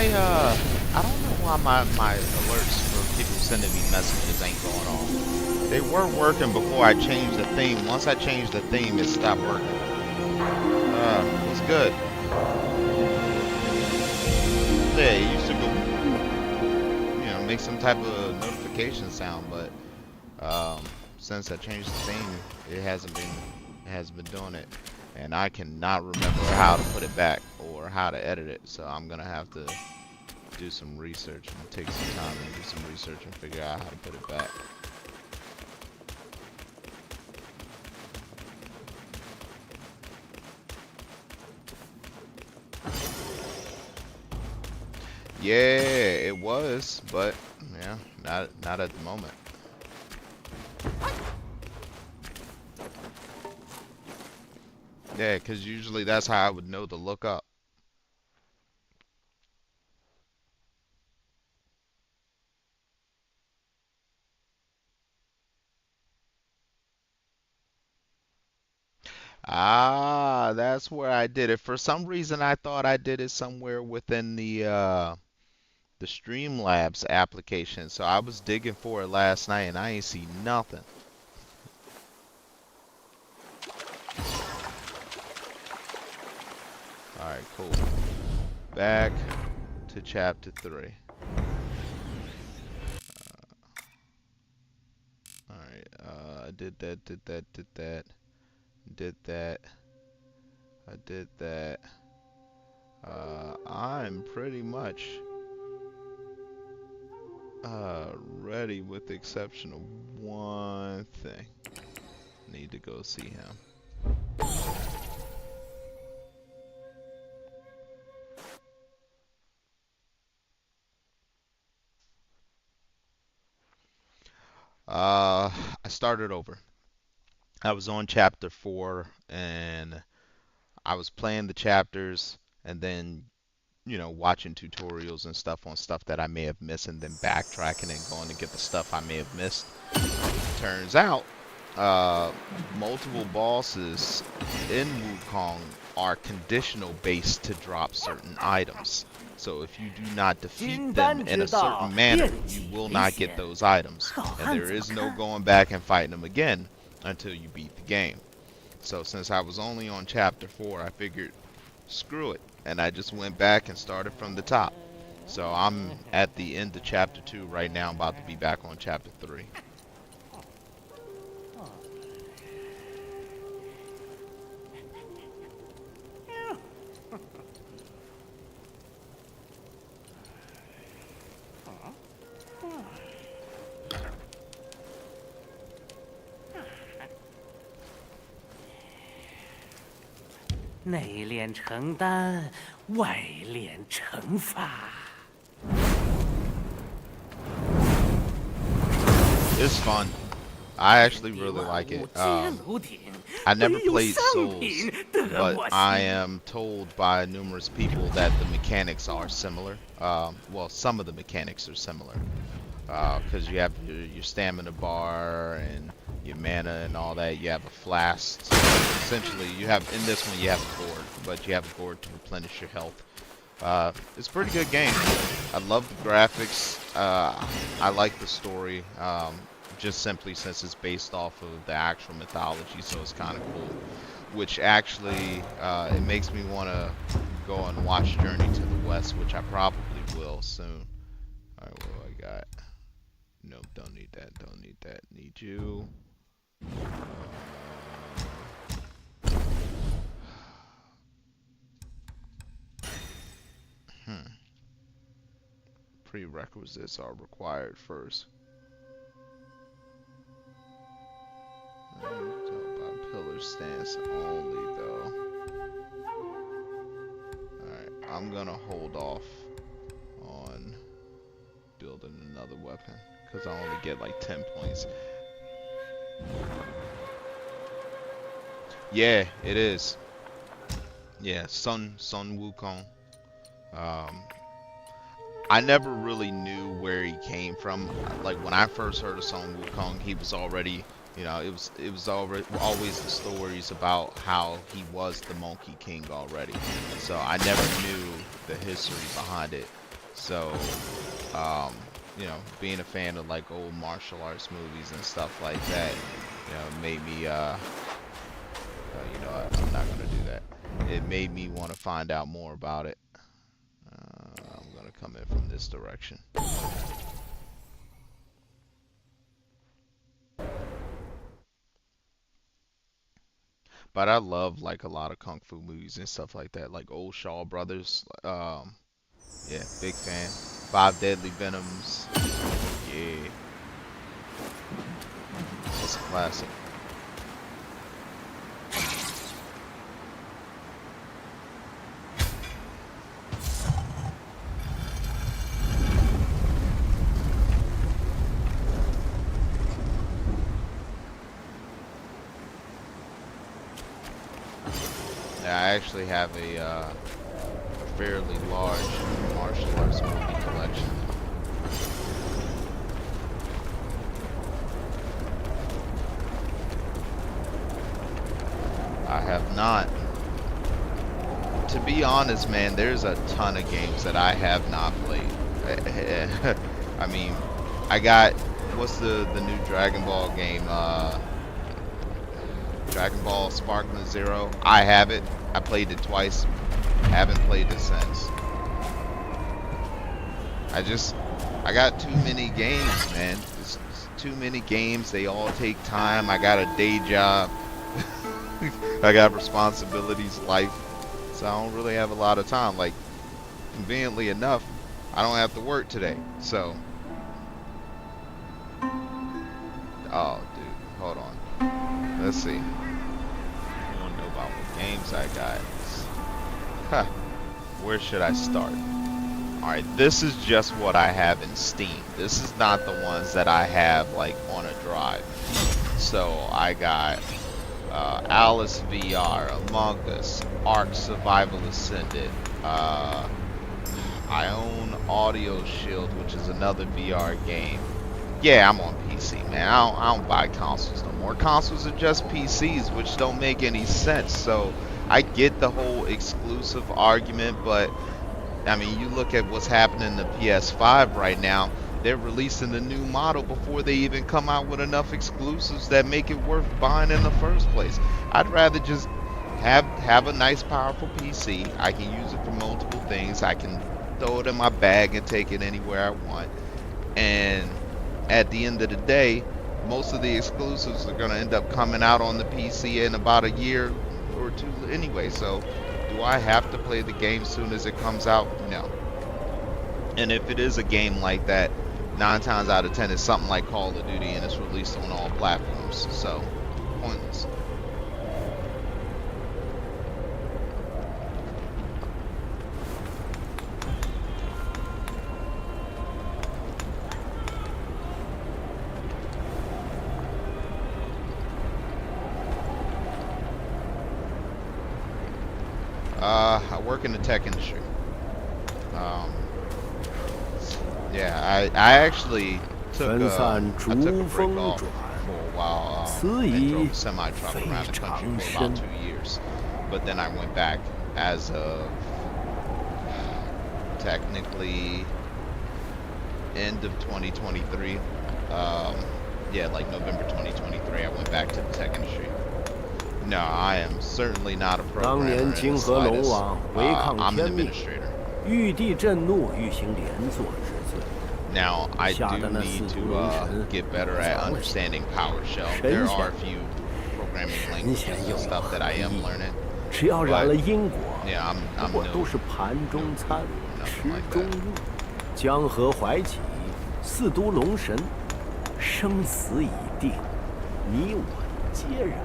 ？”I don't know why my alerts for people sending me messages ain't going off. They were working before I changed the theme. Once I changed the theme, it stopped working. It's good. Yeah, it used to go, make some type of notification sound, but Since I changed the theme, it hasn't been doing it, and I cannot remember how to put it back or how to edit it. So I'm gonna have to do some research and take some time and do some research and figure out how to put it back. Yeah, it was, but yeah, not at the moment. Yeah, because usually that's how I would know to look up. Ah, that's where I did it. For some reason, I thought I did it somewhere within the Streamlabs application. So I was digging for it last night, and I ain't see nothing. All right, cool. Back to chapter 3. All right, I did that, did that, did that, did that. I did that. I'm pretty much ready with the exception of one thing. Need to go see him. I started over. I was on chapter 4 and I was playing the chapters and then, watching tutorials and stuff on stuff that I may have missed and then backtracking and going to get the stuff I may have missed. Turns out, multiple bosses in Wukong are conditional based to drop certain items. So if you do not defeat them in a certain manner, you will not get those items. And there is no going back and fighting them again until you beat the game. So since I was only on chapter 4, I figured, screw it. And I just went back and started from the top. So I'm at the end of chapter 2 right now. I'm about to be back on chapter 3.内练成丹，外练成法。It's fun. I actually really like it. I never played Souls, but I am told by numerous people that the mechanics are similar. Well, some of the mechanics are similar. Because you have your stamina bar and your mana and all that. You have a flask. So essentially, you have in this one you have a gourd, but you have a gourd to replenish your health. It's a pretty good game. I love the graphics. I like the story. Just simply since it's based off of the actual mythology, so it's kind of cool. Which actually, it makes me want to go and watch Journey to the West, which I probably will soon. Alright, what do I got? Nope, don't need that, don't need that. Need you. Prerequisites are required first. About pillar stance only, though. Alright, I'm gonna hold off on building another weapon because I only get like 10 points. Yeah, it is. Yeah, Sun Wukong. I never really knew where he came from. Like when I first heard of Sun Wukong, he was already, it was already always the stories about how he was the Monkey King already. So I never knew the history behind it. So, being a fan of like old martial arts movies and stuff like that, made me, I'm not gonna do that. It made me want to find out more about it. I'm gonna come in from this direction. But I love like a lot of kung fu movies and stuff like that, like old Shaw Brothers. Yeah, big fan. Five Deadly Venoms. Yeah, it's a classic. Yeah, I actually have a fairly large martial arts movie collection. I have not. To be honest, man, there's a ton of games that I have not played. I mean, I got what's the new Dragon Ball game? Dragon Ball Sparkling Zero. I have it. I played it twice. Haven't played it since. I got too many games, man. It's too many games. They all take time. I got a day job. I got responsibilities, life. So I don't really have a lot of time. Like, conveniently enough, I don't have to work today. So, oh, dude, hold on. Let's see. I want to know about what games I got. Huh. Where should I start? Alright, this is just what I have in Steam. This is not the ones that I have, like, on a drive. So, I got Alice VR, Among Us, Ark Survival Ascended. I own Audio Shield, which is another VR game. Yeah, I'm on PC, man. I don't buy consoles no more. Consoles are just PCs, which don't make any sense. So I get the whole exclusive argument, but I mean, you look at what's happening in the PS5 right now. They're releasing the new model before they even come out with enough exclusives that make it worth buying in the first place. I'd rather just have a nice, powerful PC. I can use it for multiple things. I can throw it in my bag and take it anywhere I want. And at the end of the day, most of the exclusives are going to end up coming out on the PC in about a year or two anyway. So do I have to play the game soon as it comes out? No. And if it is a game like that, 9 times out of 10 it's something like Call of Duty and it's released on all platforms. So, pointless. I work in the tech industry. Yeah, I actually took I took a break off for a while and drove a semi truck around the country for about 2 years, but then I went back as of technically end of 2023. Yeah, like November 2023, I went back to the tech industry. No, I am certainly not a programmer in the slightest. I'm an administrator. Now, I do need to get better at understanding PowerShell. There are a few programming languages and stuff that I am learning. But, yeah, I'm no nothing like that. 江河淮起，四都龙神，生死已定，你我皆然。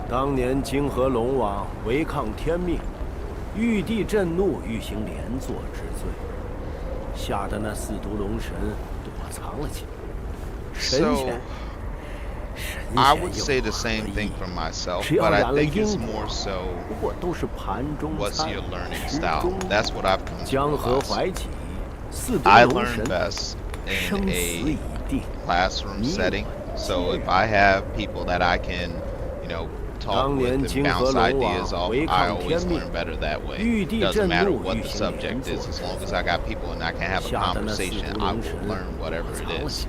当年泾河龙王违抗天命，玉帝震怒，欲行连坐之罪，吓得那四都龙神躲藏了起来。神仙， I would say the same thing for myself, but I think it's more so what's your learning style. That's what I've come to realize. I learn best in a classroom setting. So if I have people that I can, you know, talk with and bounce ideas off, I always learn better that way. Doesn't matter what the subject is, as long as I got people and I can have a conversation, I will learn whatever it is.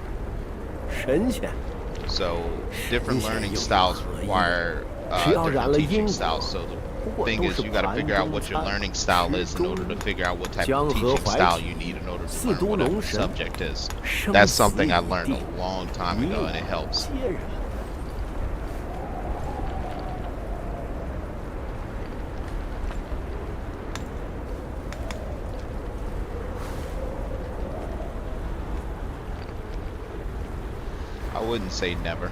So different learning styles require different teaching styles. So the thing is, you got to figure out what your learning style is in order to figure out what type of teaching style you need in order to learn whatever the subject is. That's something I learned a long time ago, and it helps. wouldn't say never.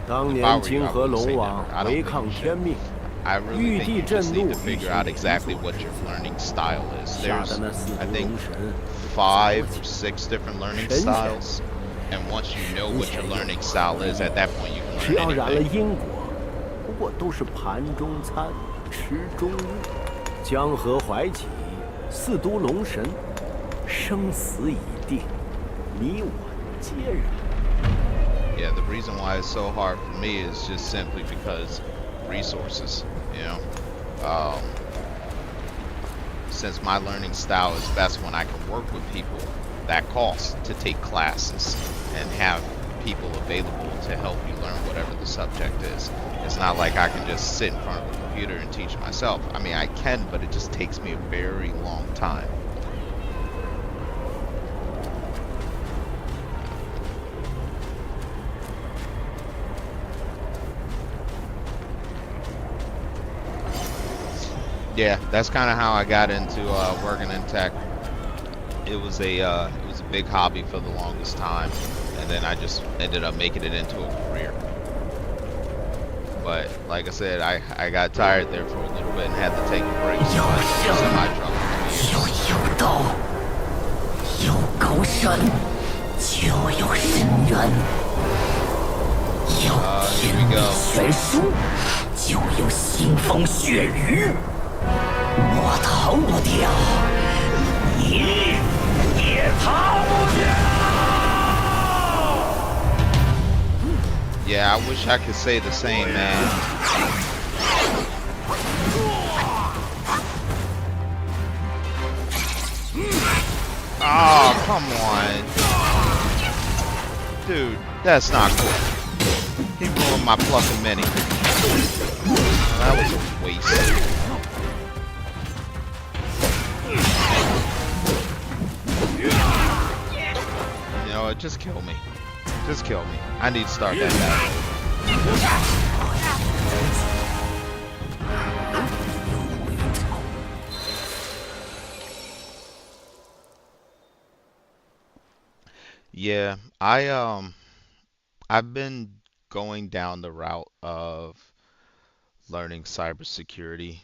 当 If I 年 were you, 泾 I 河 wouldn't 龙 say 王 never. I 违 don't think 抗 you 天 should. 命， I really 玉 think 帝 you 震 just 怒 need to 以 figure 行 out 连 exactly 坐 what 之 your 子， learning style is. 吓 There's, 得那四 I 都 think, 龙神 5 早 or 6 different learning 神仙 styles. And once you know 神 what 仙 your 有 learning 何 style 不 is, 义 at that point you 只 can 要 learn 染了 anything. 因果，不过都是盘中餐，吃中肉。江河怀起，四都龙神，生死已定，你我皆然。 Yeah, the reason why it's so hard for me is just simply because resources, you know. Since my learning style is best when I can work with people, that costs to take classes and have people available to help you learn whatever the subject is. It's not like I can just sit in front of a computer and teach myself. I mean, I can, but it just takes me a very long time. Yeah, that's kind of how I got into working in tech. It was a big hobby for the longest time, and then I just ended up making it into a career. But like I said, I got tired there for a little bit and had to take a break. So I did semi-truck for 2 years. 有道，有高山，就有深渊；有天地悬殊，就有腥风血雨。我逃不掉，你也逃不掉。 Yeah, I wish I could say the same, man. Oh, come on. Dude, that's not cool. He ruined my plucking mini. That was a waste. You know what? Just kill me. Just kill me. I need to start that battle. Yeah, I've been going down the route of learning cybersecurity.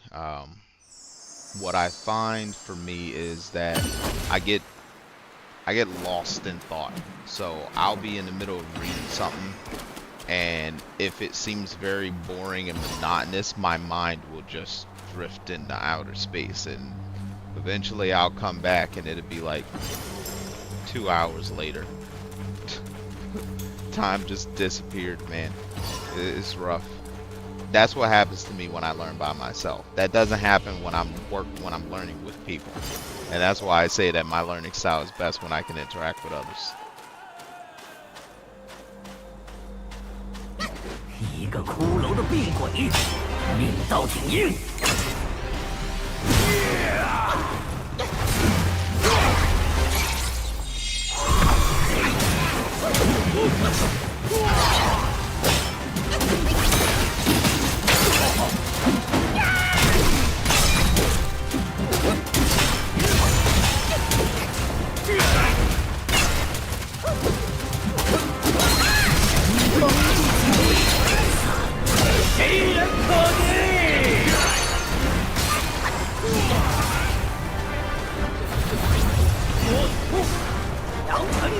What I find for me is that I get I get lost in thought. So I'll be in the middle of reading something, and if it seems very boring and monotonous, my mind will just drift into outer space, and eventually I'll come back and it'll be like 2 hours later. Time just disappeared, man. It's rough. That's what happens to me when I learn by myself. That doesn't happen when I'm learning with people. And that's why I say that my learning style is best when I can interact with others. 一个骷髅的壁鬼，命刀挺硬。谁人可敌？杨晨。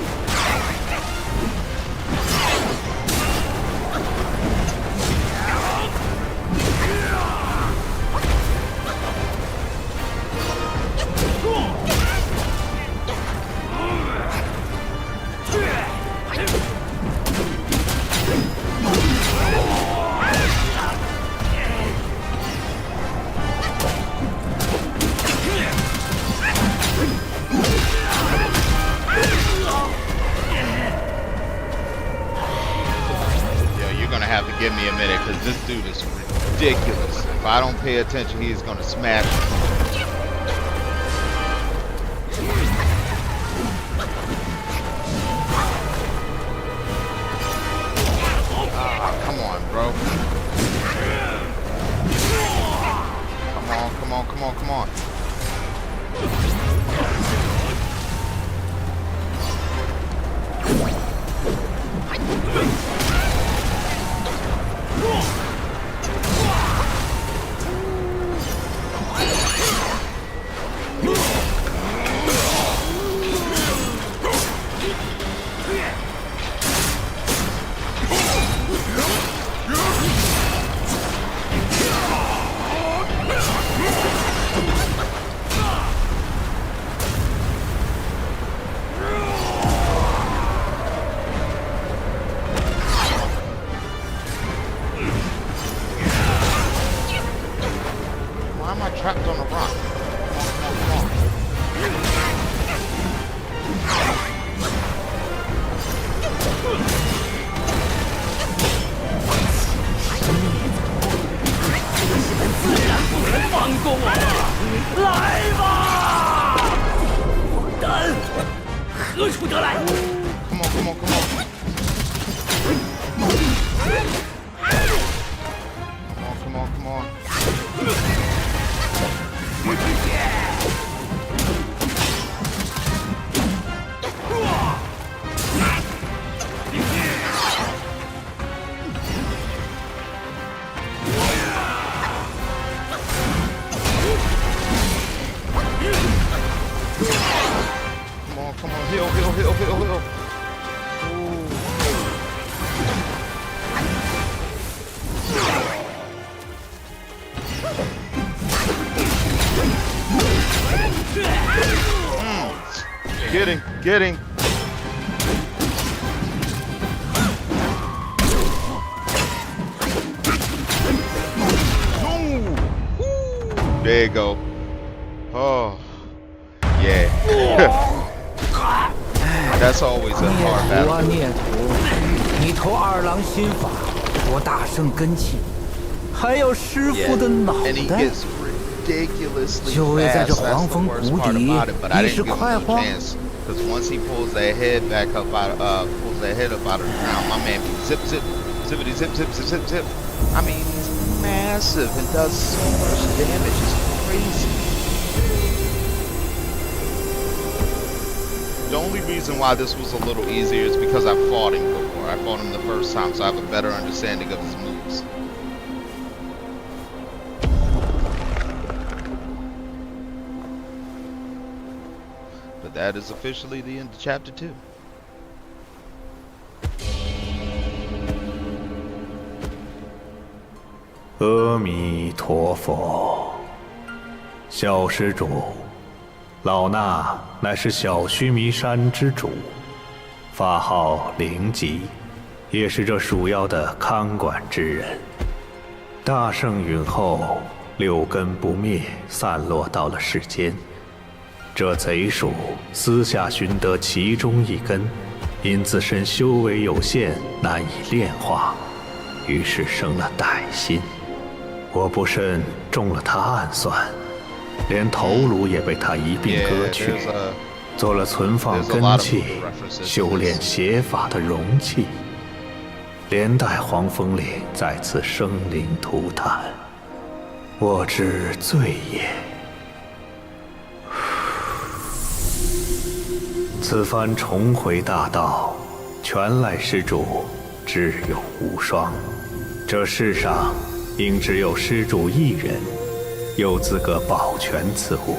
Yo, you're gonna have to give me a minute because this dude is ridiculous. If I don't pay attention, he's gonna smash me. Ah, come on, bro. Come on, come on, come on, come on. 过我吧！来吧！王丹，何处得来？ Come on, come on, come on. Come on, come on, come on. Come on, heal, heal, heal, heal, heal. Get him. There you go. Oh, yeah. That's always a hard 孽徒啊 battle. 孽徒，你投二郎心法，我大圣根器，还有师 Yeah. 傅的脑 And he 袋。 gets ridiculously 就位在 fast. 这 That's 黄 the 蜂 worst 谷 part 底 about it. But I 一 didn't 时 give him 快 no 慌。 chance. Because once he pulls that head back up pulls that head up out of the ground, my man be zip, zip, zippity, zip, zip, zip, zip, zip. I mean, he's massive and does so much damage. It's crazy. The only reason why this was a little easier is because I fought him before. I fought him the first time, so I have a better understanding of his moves. But that is officially the end of chapter 2. 阿弥陀佛，小施主，老衲乃是小须弥山之主，法号灵吉，也是这鼠妖的看管之人。大圣陨后，六根不灭，散落到了世间。这贼鼠私下寻得其中一根，因自身修为有限，难以炼化，于是生了歹心。我不慎中了他暗算，连头颅也被他一并割去，做了存放根器、修炼邪法的容器，连带黄风岭再次生灵涂炭，我之罪也。此番重回大道，全赖施主智勇无双。这世上应只有施主一人有资格保全此物。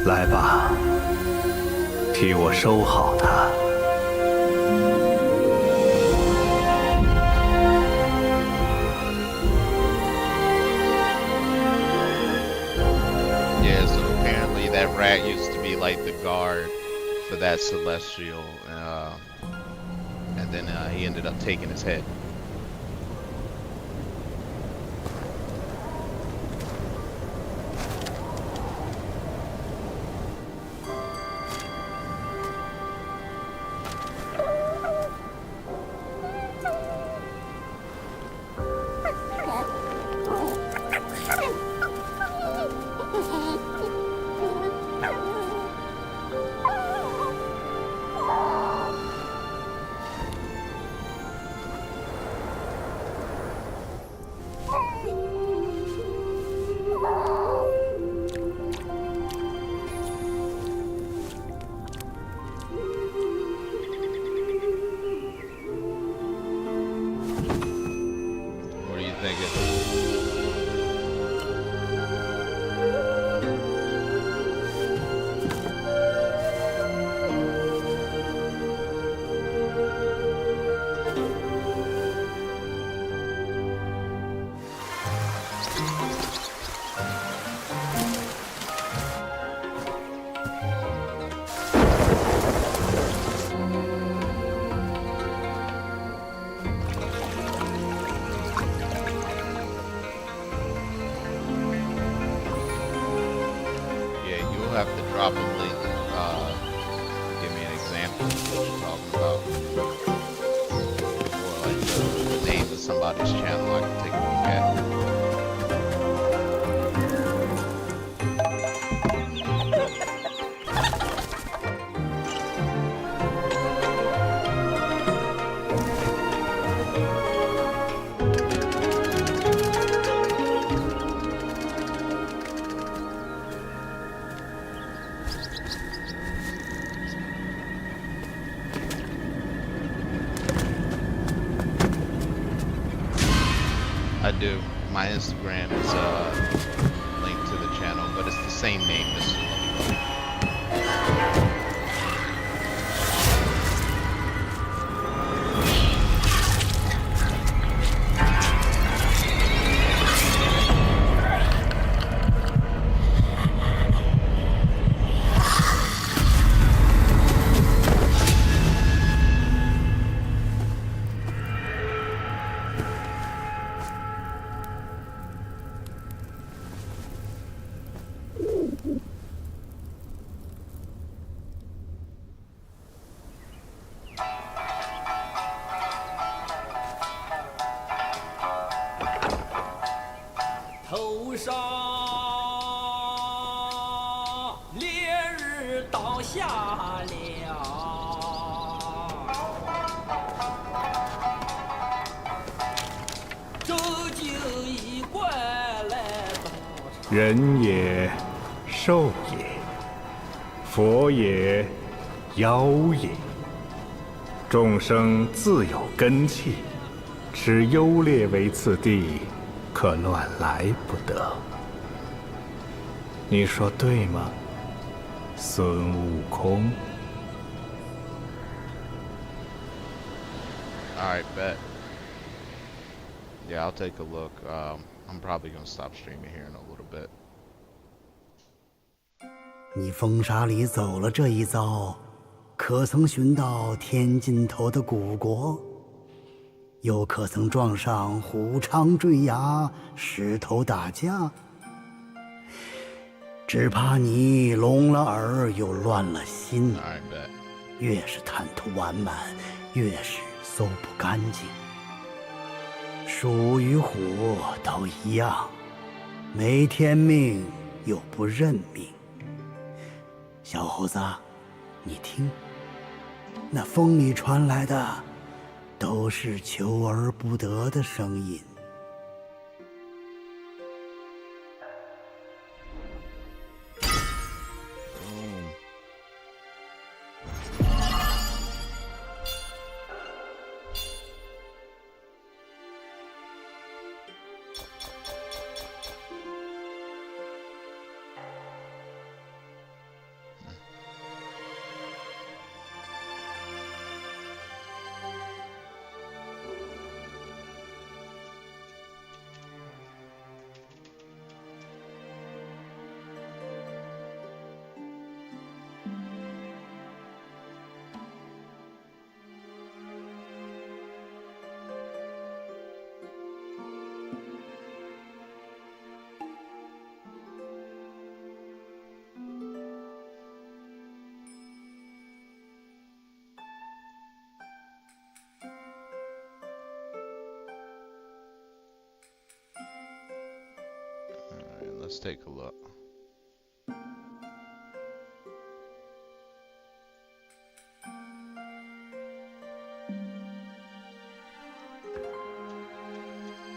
来吧，替我收好它。Yeah, so apparently that rat used to be like the guard for that celestial, and then he ended up taking his head. What are you thinking? Yeah, you'll have to drop a link. Give me an example of what you're talking about. Or like the name of somebody's channel I can take a look at. do. My Instagram is linked to the channel, but it's the same name. This is头上烈日倒下了，周竟一贯来到人也，兽也，佛也，妖也，众生自有根器，持优劣为次第，可乱来不得。你说对吗，孙悟空？ Alright, bet. Yeah, I'll take a look. I'm probably gonna stop streaming here in a little bit. 你风沙里走了这一遭，可曾寻到天尽头的古国？又可曾撞上虎昌坠崖、石头打架？只怕你聋了耳又乱了心。 Alright, bet. 越是贪图完满，越是搜不干净。鼠与虎都一样，没天命又不认命。小猴子，你听，那风里传来的都是求而不得的声音。Alright, let's take a look.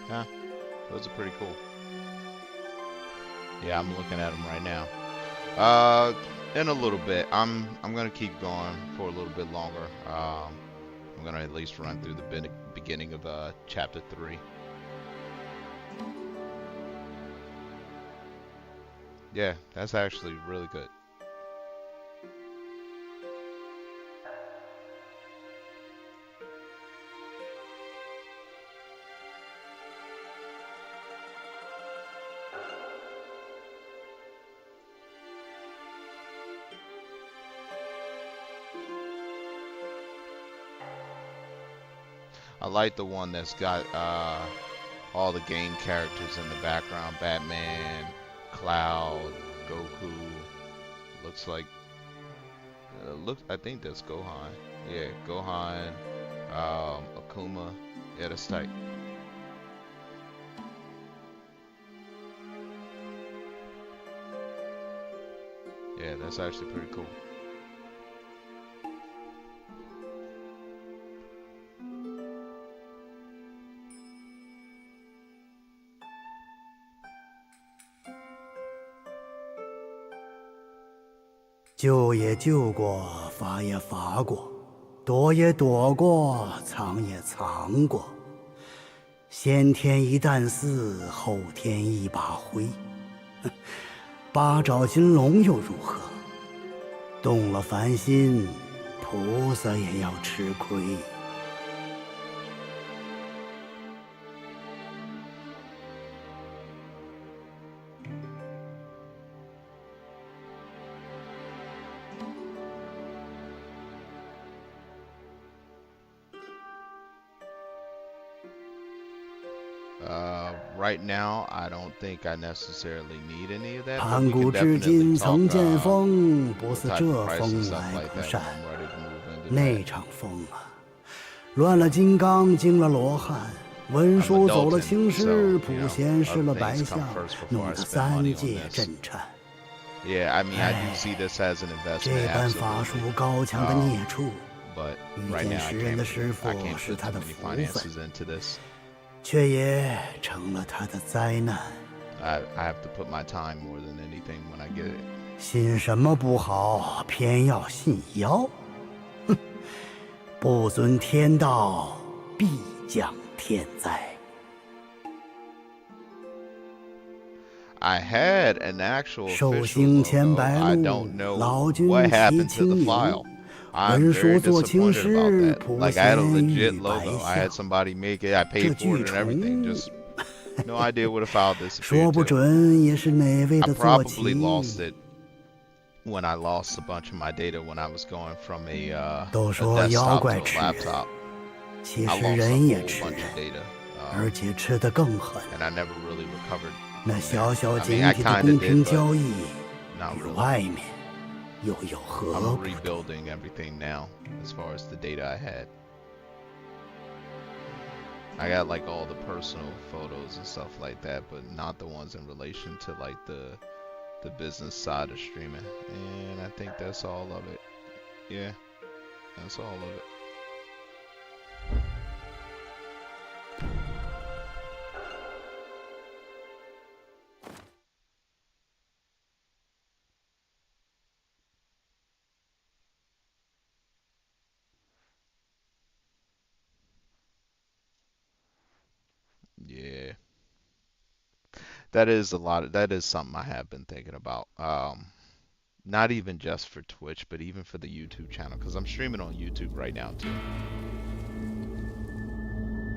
Huh? Those are pretty cool. Yeah, I'm looking at them right now. In a little bit, I'm gonna keep going for a little bit longer. I'm gonna at least run through the beginning of chapter 3. Yeah, that's actually really good. I like the one that's got all the game characters in the background. Batman, Cloud, Goku. Looks like I think that's Gohan. Yeah, Gohan, Akuma. Yeah, that's tight. Yeah, that's actually pretty cool. 救也救过，罚也罚过，躲也躲过，藏也藏过。先天一担丝，后天一把灰。八爪金龙又如何？动了凡心，菩萨也要吃亏。Right now, I don't think I necessarily need any of that, but 盘 we 古 can 至 definitely 今 talk 曾见风，不 what 似 type 这 of price and 风 stuff 来 like 不 that 善。 when I'm ready to move into 那 that. 场风啊，乱了金刚，惊了罗汉，文 I'm 书走了 adulting, 青 so 史， you 普 know, 贤失了 other 白 things 象 come first，before 弄 I 得 spend 三 money on 界 this. 震颤。 Yeah, I mean, I do 唉 see this as an 这 investment, 般法术 absolutely. 高强的孽畜， But 遇 right 见 now, 食人的师 I 傅 can't 是 put 他 too 的 many 福分， finances into this. 却也成了他的灾难。 I have to put my time more than anything when I get it. 信什么不好，偏要信妖。哼，不遵天道，必降天灾。 I had an actual 寿 official 星千 logo. 百 I 路 don't，know 老君 what 骑 happened to 青 the 营。 file. I'm 文 very 书做青 disappointed about 史， that. 普 Like I had a 贤 legit 遇白 logo. I 象 had。somebody make it. I 这 paid for 巨 it and everything. 虫， Just no idea what a file disappeared 说不 to. 准也是哪位 I 的坐 probably 骑。 lost it when I lost a bunch of my data when I was going from a 都说妖 desktop 怪 to 吃 a 人， laptop. 其 I 实 lost a 人也 whole 吃 bunch 人， of data, 而且吃得更狠。 and I never really recovered. 那小小 I 简 mean, I 体的 kinda 公平 did, but 交易， not 与 really. 外面又有 I'm 何不同？ rebuilding everything now as far as the data I had. I got like all the personal photos and stuff like that, but not the ones in relation to like the business side of streaming. And I think that's all of it. Yeah, that's all of it. Yeah, that is a lot of, that is something I have been thinking about. Not even just for Twitch, but even for the YouTube channel, because I'm streaming on YouTube right now too.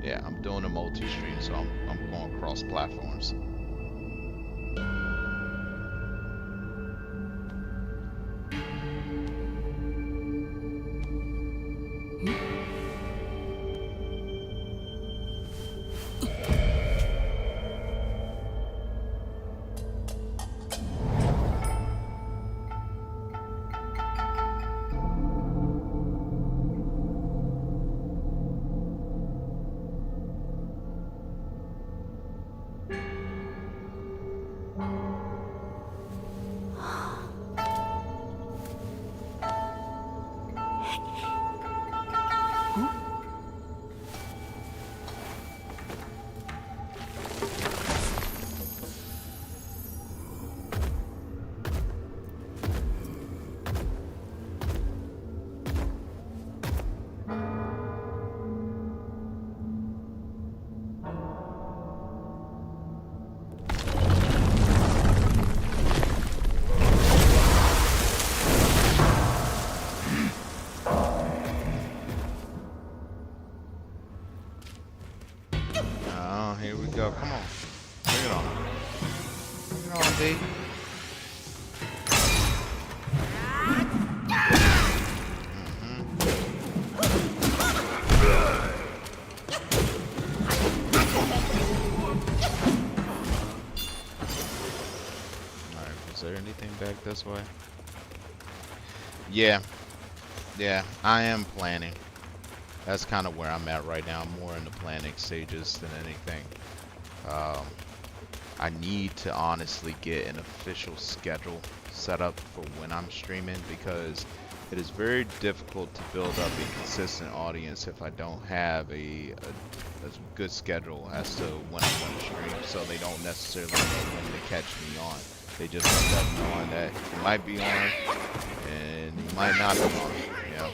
Yeah, I'm doing a multi-stream, so I'm going cross platforms. Oh, here we go. Come on. Bring it on. Bring it on, D. Alright, is there anything back this way? Yeah. Yeah, I am planning. That's kind of where I'm at right now. I'm more in the planning stages than anything. I need to honestly get an official schedule set up for when I'm streaming, because it is very difficult to build up a consistent audience if I don't have a good schedule as to when I'm going to stream, so they don't necessarily know when to catch me on. They just end up knowing that you might be on and you might not be on, you know?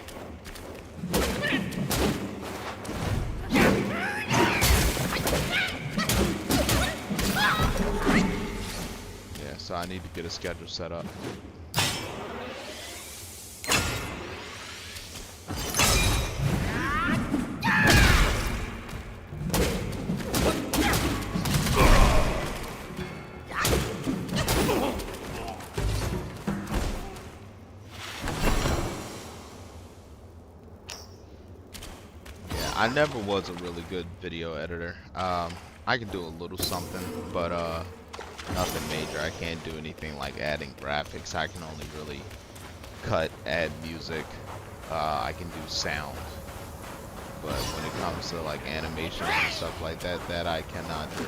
so I need to get a schedule set up. I never was a really good video editor. I can do a little something, but nothing major. I can't do anything like adding graphics. I can only really cut, add music. I can do sound. But when it comes to like animation and stuff like that, that I cannot do.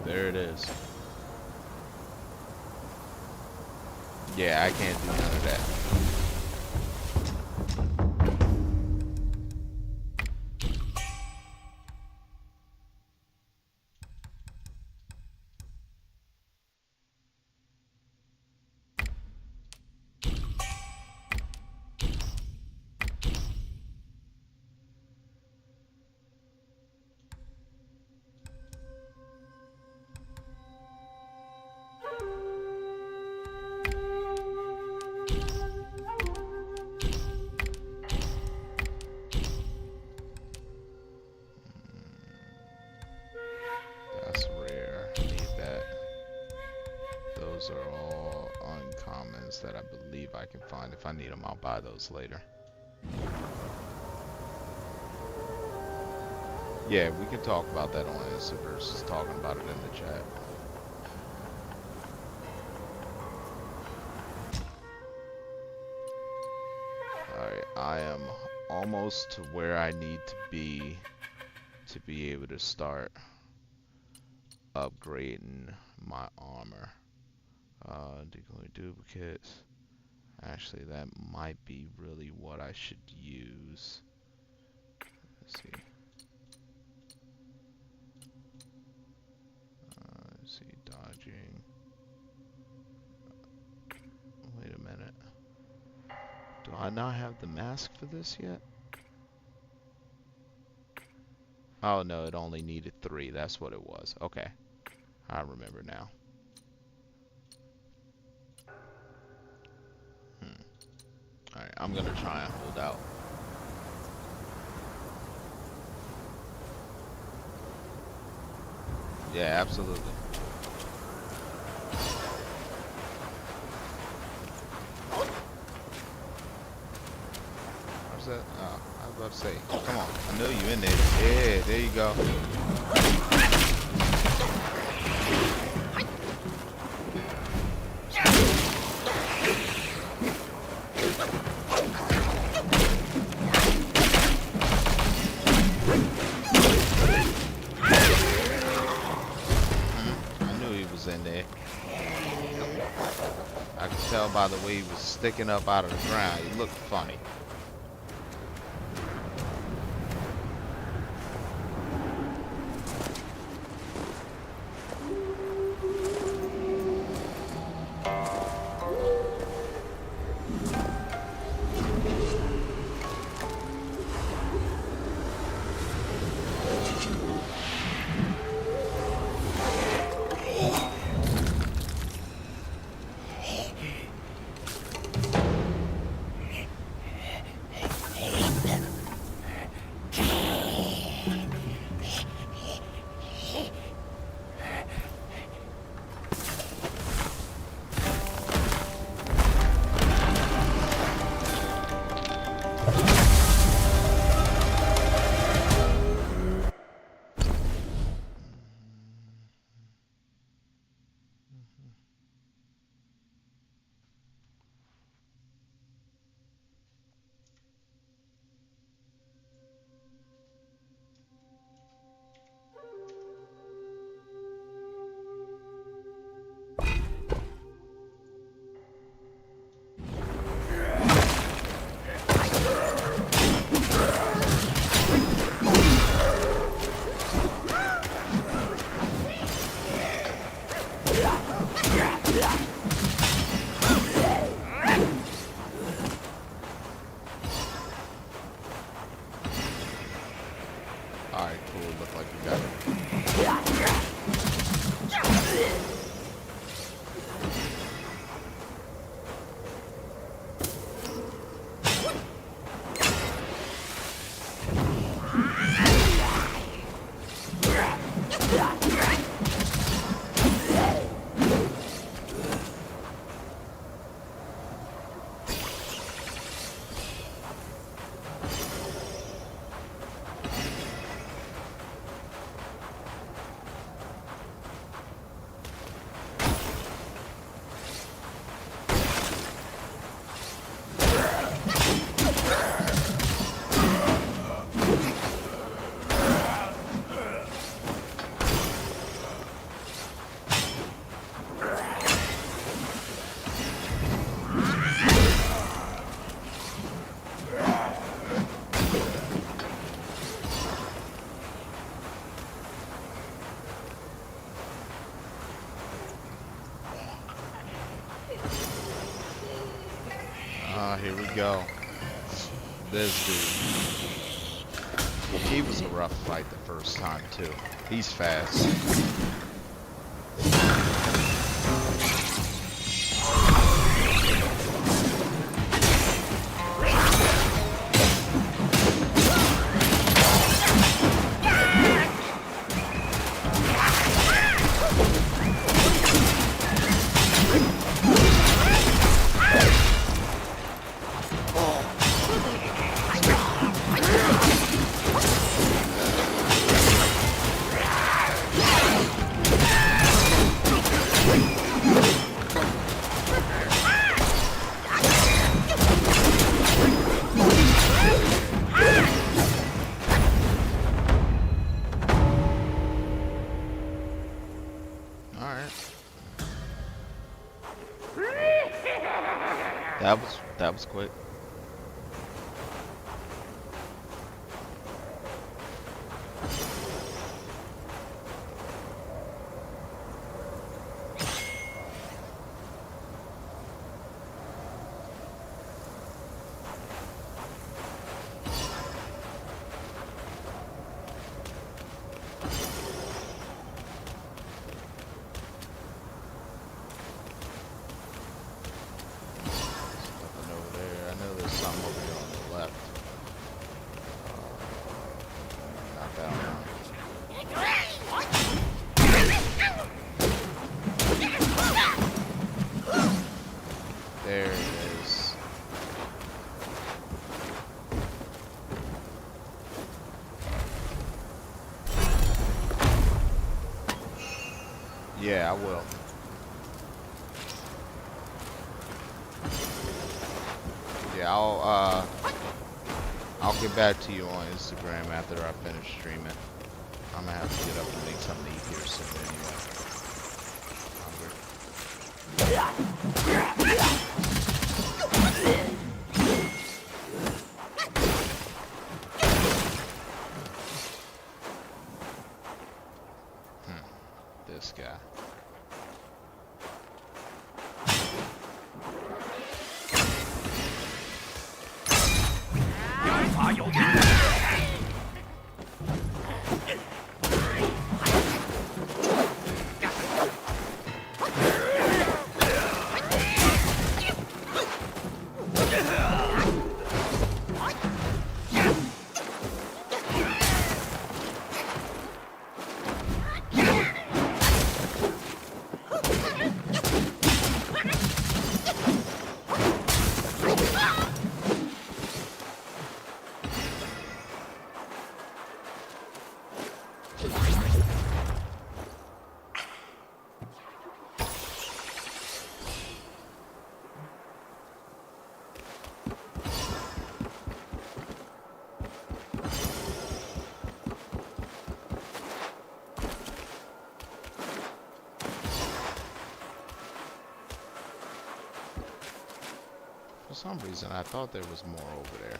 There it is. Yeah, I can't do none of that. That's rare. Need that. Those are all uncommons that I believe I can find. If I need them, I'll buy those later. Yeah, we can talk about that on Insta versus talking about it in the chat. Alright, I am almost to where I need to be able to start upgrading my armor. Decoy duplicates. Actually, that might be really what I should use. Let's see. Let's see, dodging. Wait a minute. Do I not have the mask for this yet? Oh no, it only needed 3. That's what it was. Okay. I remember now. Alright, I'm gonna try and hold out. Yeah, absolutely. What's that? Oh, I was about to say, come on. I know you in there. Yeah, there you go. In there. I could tell by the way he was sticking up out of the ground. He looked funny. it look like you got it. Here we go. This dude. He was a rough fight the first time too. He's fast. That was quick. There it is. Yeah, I will. Yeah, I'll get back to you on Instagram after I finish streaming. I'm gonna have to get up and make something to eat here soon anyway. This guy. For some reason, I thought there was more over there.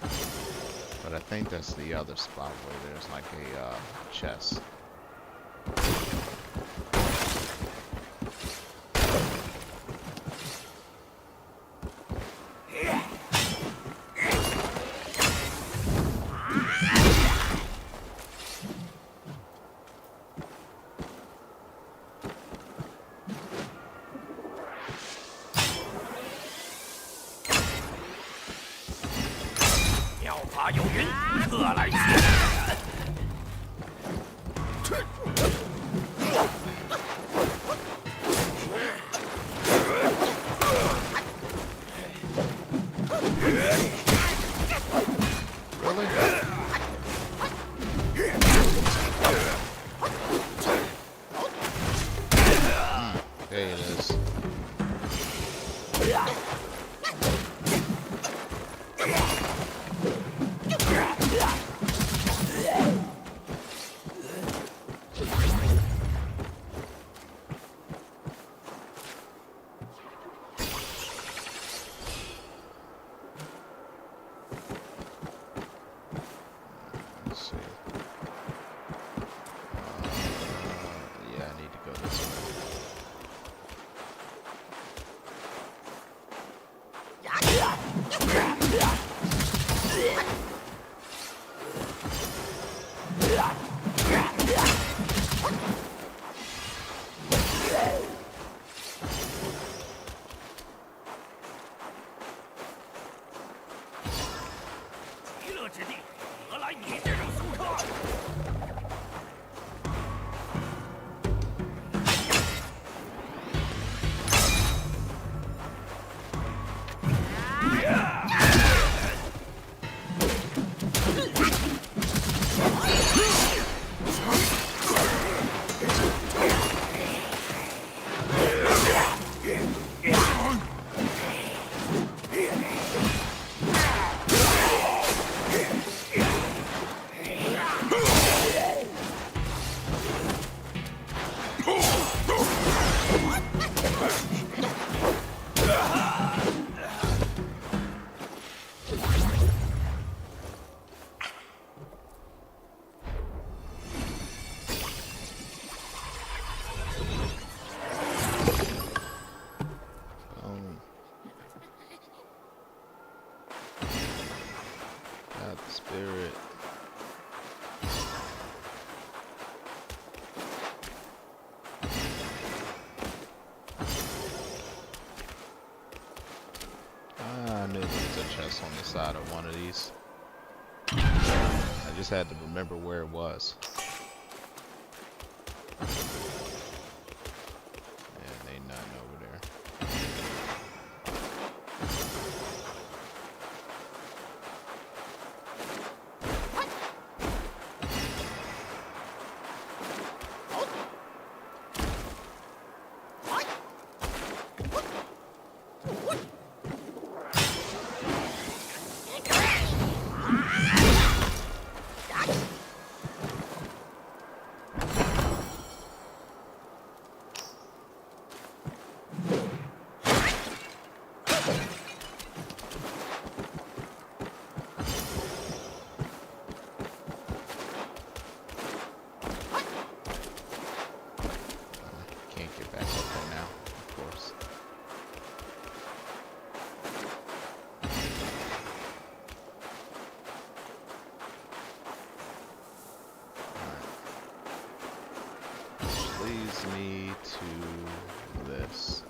But I think that's the other spot where there's like a chest. There it is. Let's see. Yeah, I need to go this way. Got the spirit. I knew there was a chest on the side of one of these. I just had to remember where it was. And ain't nothing over there. Can't get back up there now, of course. Which leads me to this.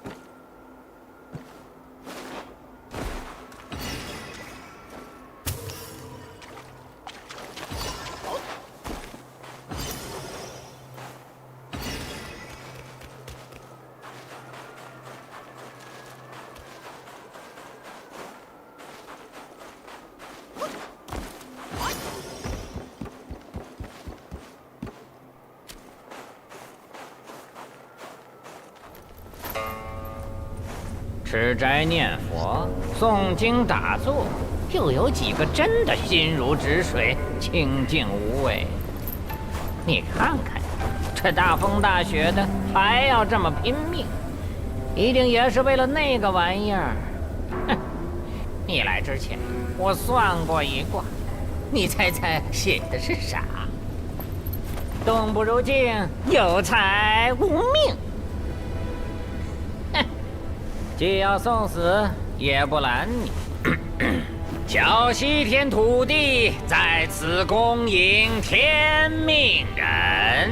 吃斋念佛、诵经打坐，又有几个真的心如止水、清净无为？你看看，这大风大雪的，还要这么拼命，一定也是为了那个玩意儿。哼！你来之前，我算过一卦，你猜猜写的是啥？动不如静，有财无命。既要送死，也不拦你。叫西天土地在此恭迎天命人。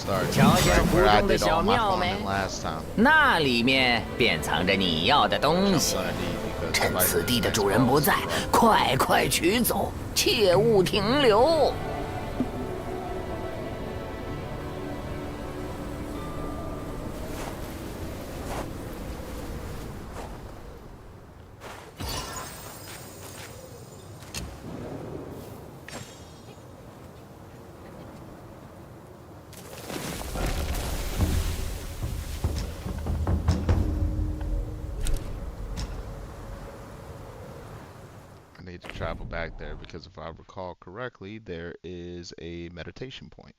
start 瞧见 right 湖 where I 中的 did all 小 my 庙没 farming last time. 那里面便藏着你要的东 I'm 西。 gonna need because 趁 if I 此 do 地 this 的 next 主人不 boss, 在，快快取走，切勿停留。I need to travel back there because if I recall correctly, there is a meditation point.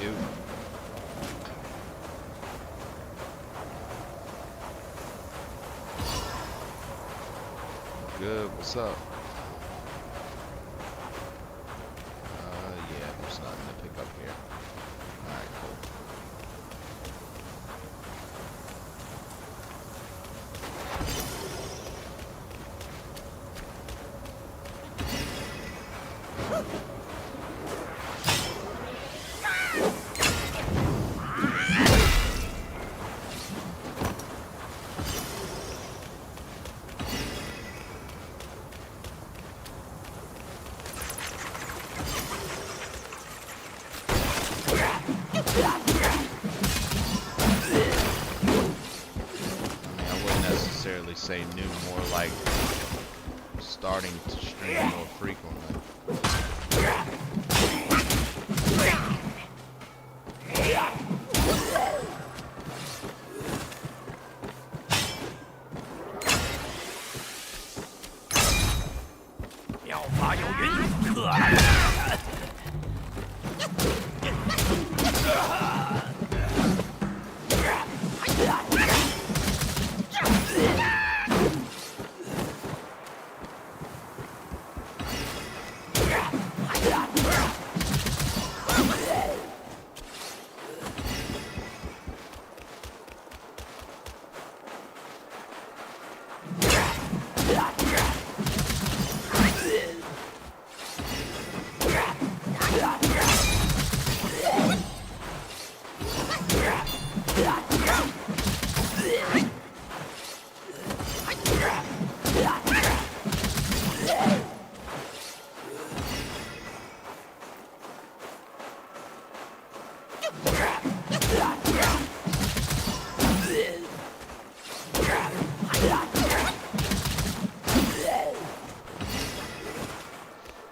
You. Good, what's up? Yeah, there's nothing to pick up here. Alright, cool. I wouldn't necessarily say new, more like starting to stream more frequently.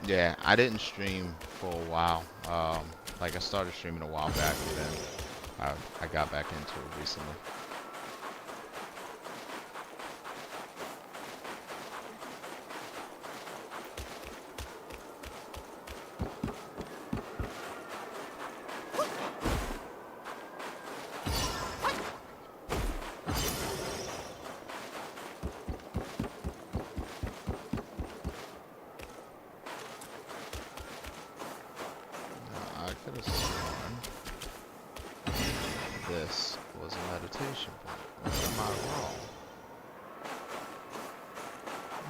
Yeah, I didn't stream for a while. Like I started streaming a while back, and then I got back into it recently. I could have sworn this was a meditation point. Or am I wrong?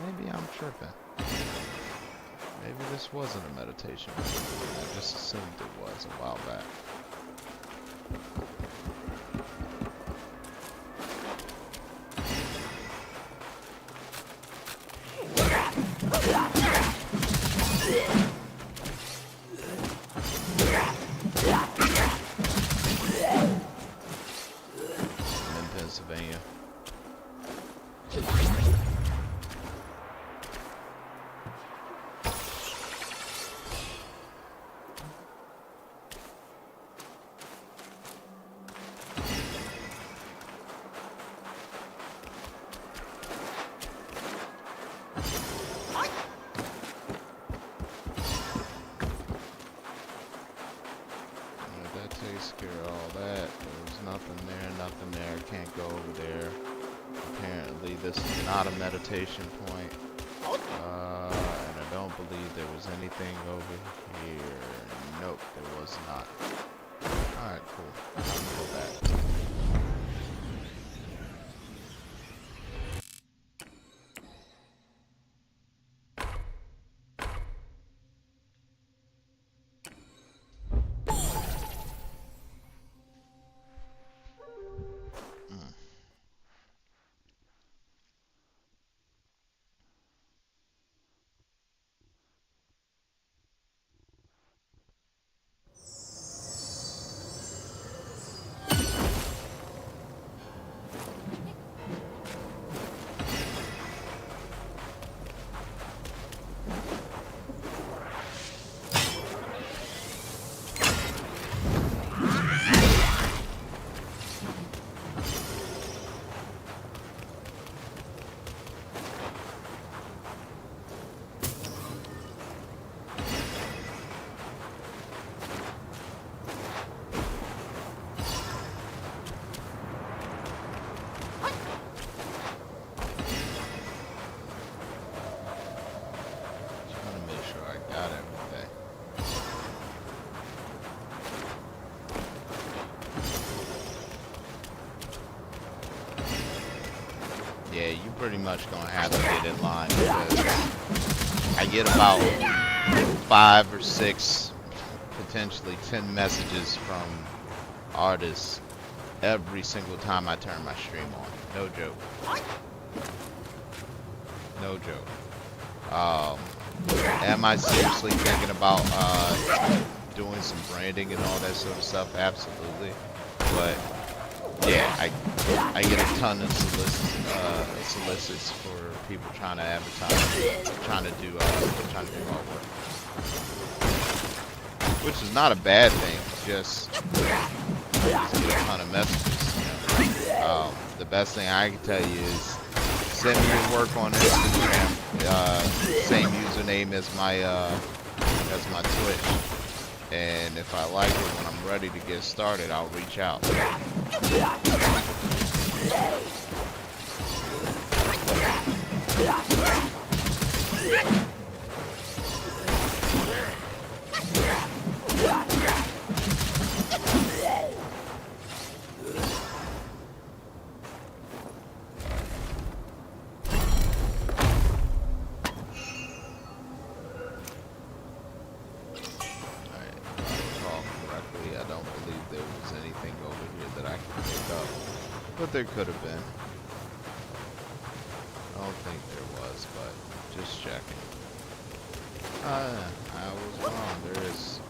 Maybe I'm tripping. Maybe this wasn't a meditation point. I just assumed it was a while back. I'm in Pennsylvania. go over there. Apparently this is not a meditation point. And I don't believe there was anything over here. Nope, there was not. Alright, cool. I'm gonna go back. Yeah, you pretty much gonna have to get in line because I get about 5 or 6, potentially 10 messages from artists every single time I turn my stream on. No joke. No joke. Am I seriously thinking about doing some branding and all that sort of stuff? Absolutely. But yeah, I get a ton of solicits for people trying to advertise, trying to do artwork, which is not a bad thing. Just get a ton of messages. You know? The best thing I can tell you is send me your work on Instagram, same username as my Twitch. And if I like it, when I'm ready to get started, I'll reach out. But there could have been. I don't think there was, but just checking. I was wrong. There is.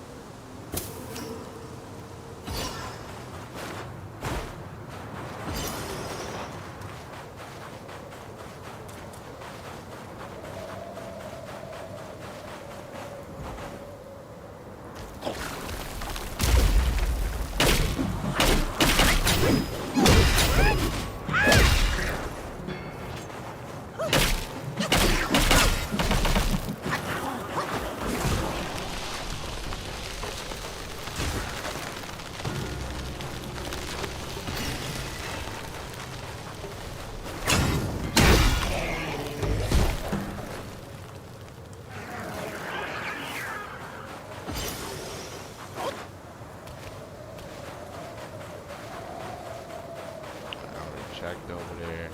Checked over there.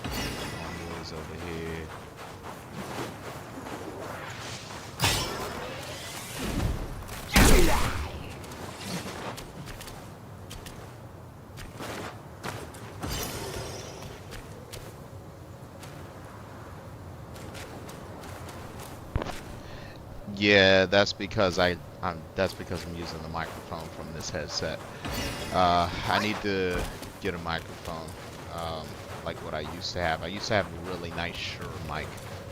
Homeboys over here. Yeah, that's because I'm using the microphone from this headset. I need to get a microphone like what I used to have. I used to have a really nice Shure mic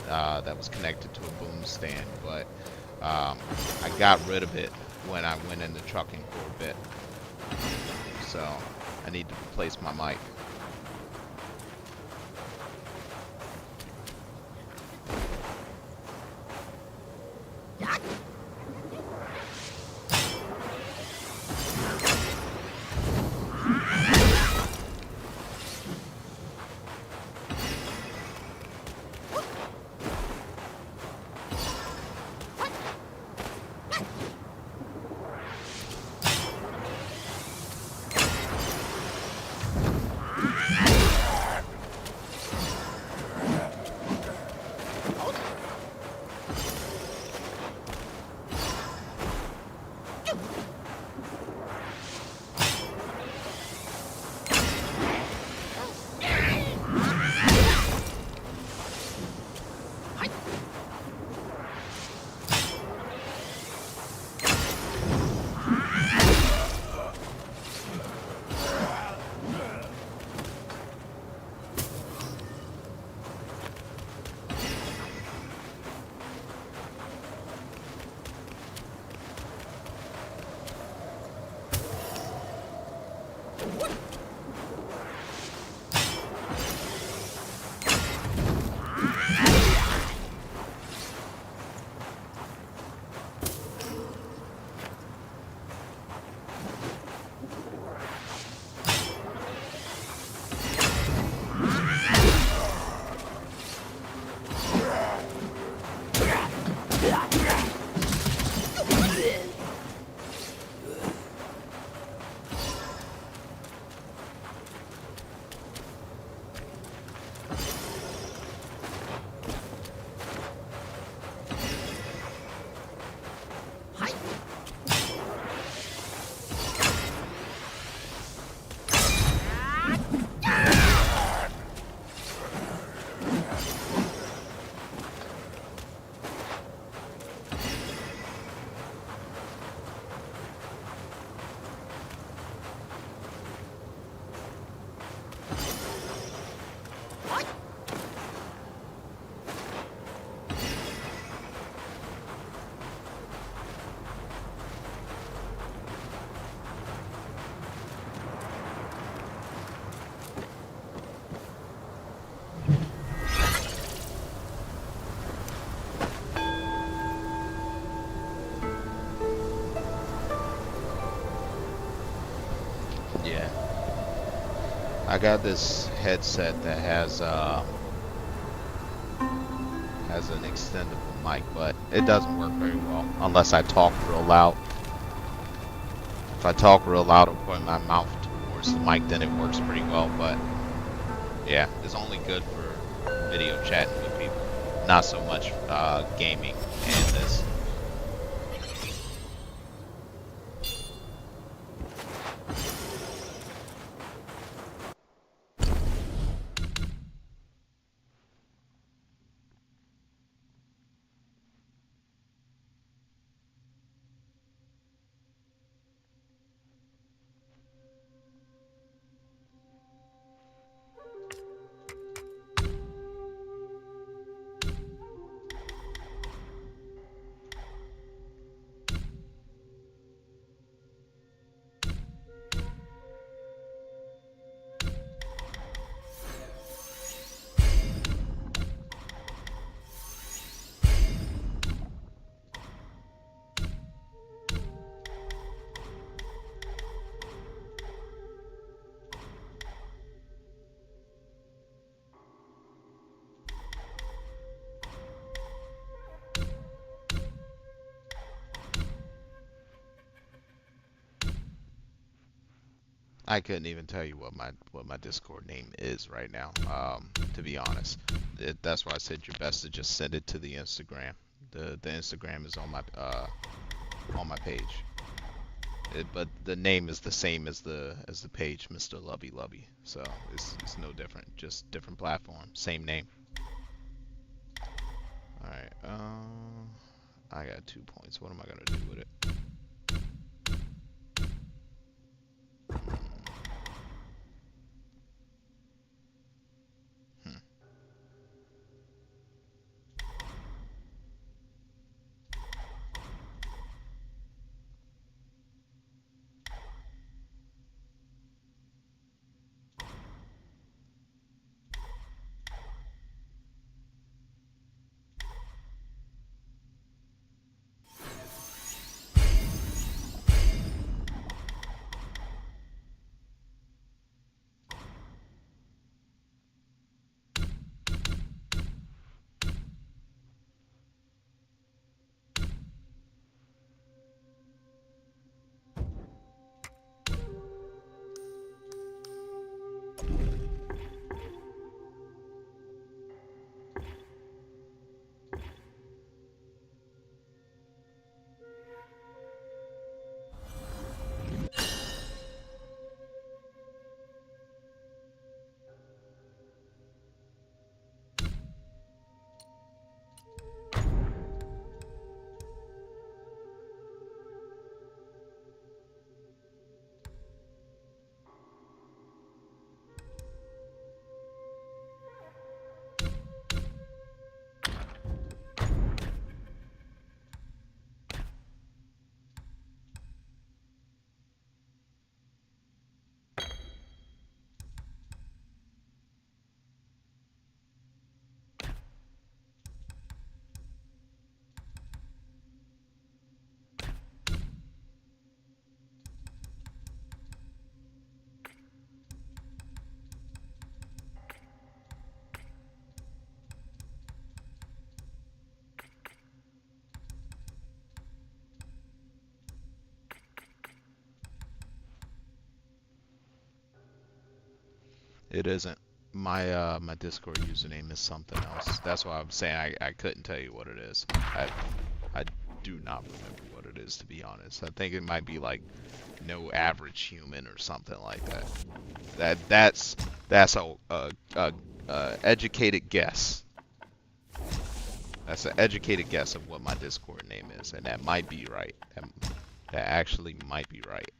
that was connected to a boom stand, but I got rid of it when I went into trucking for a bit. So I need to replace my mic. I got this headset that has an extendable mic, but it doesn't work very well unless I talk real loud. If I talk real loud or put my mouth towards the mic, then it works pretty well. But yeah, it's only good for video chatting with people, not so much gaming and this. I couldn't even tell you what my Discord name is right now. To be honest, that's why I said you're best to just send it to the Instagram. The Instagram is on my page. But the name is the same as the page, Mr. Lubby Lubby. So it's no different, just different platform, same name. All right. I got 2 points. What am I gonna do with it? Hmm. It isn't. My Discord username is something else. That's why I'm saying I couldn't tell you what it is. I do not remember what it is, to be honest. I think it might be like no average human or something like that. That's a educated guess. That's an educated guess of what my Discord name is, and that might be right. That actually might be right.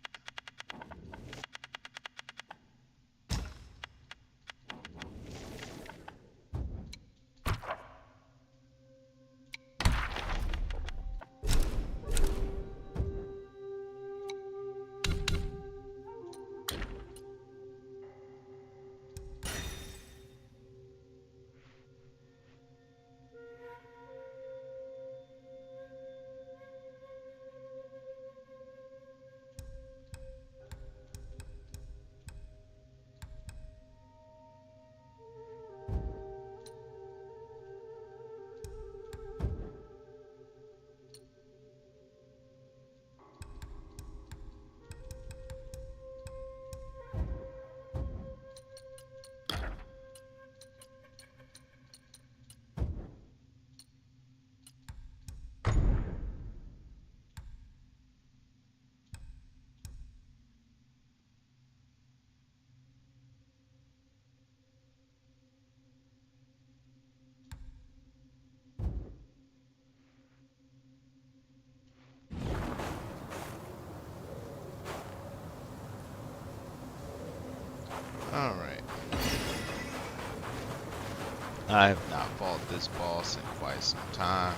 I have not fought this boss in quite some time.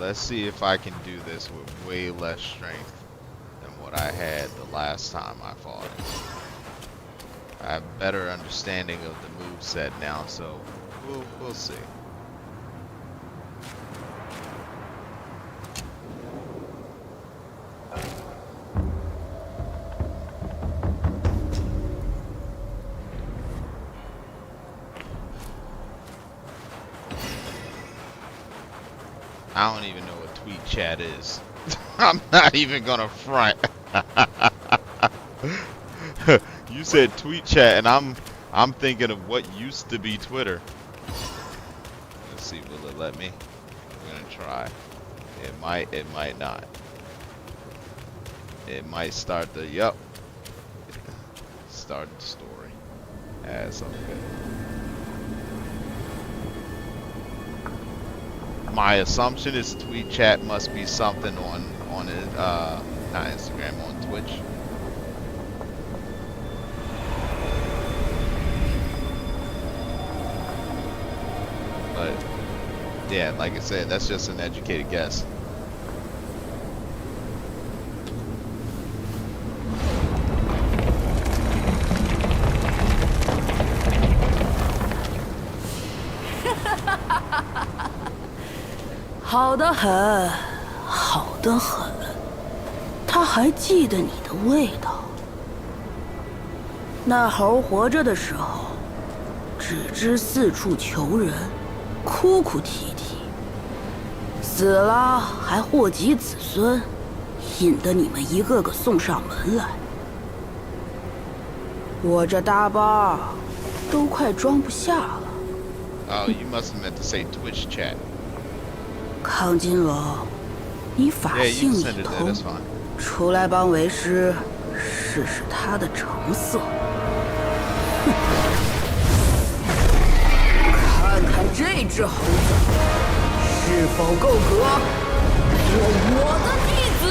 Let's see if I can do this with way less strength than what I had the last time I fought it. I have better understanding of the moveset now, so we'll see. I don't even know what tweet chat is. I'm not even gonna front. You said tweet chat, and I'm thinking of what used to be Twitter. Let's see, will it let me? I'm gonna try. It might not. It might start the start the story. That's okay. My assumption is tweet chat must be something on not Instagram, on Twitch. But yeah, like I said, that's just an educated guess.好得很，好得很。他还记得你的味道。那猴活着的时候，只知四处求人，哭哭啼啼；死了还祸及子孙，引得你们一个个送上门来。我这大包都快装不下了。Oh, you must have meant to say Twitch chat. 康金龙，你法性一通，出来帮为师试试他的成色。看看这只猴子是否够格做我的弟子。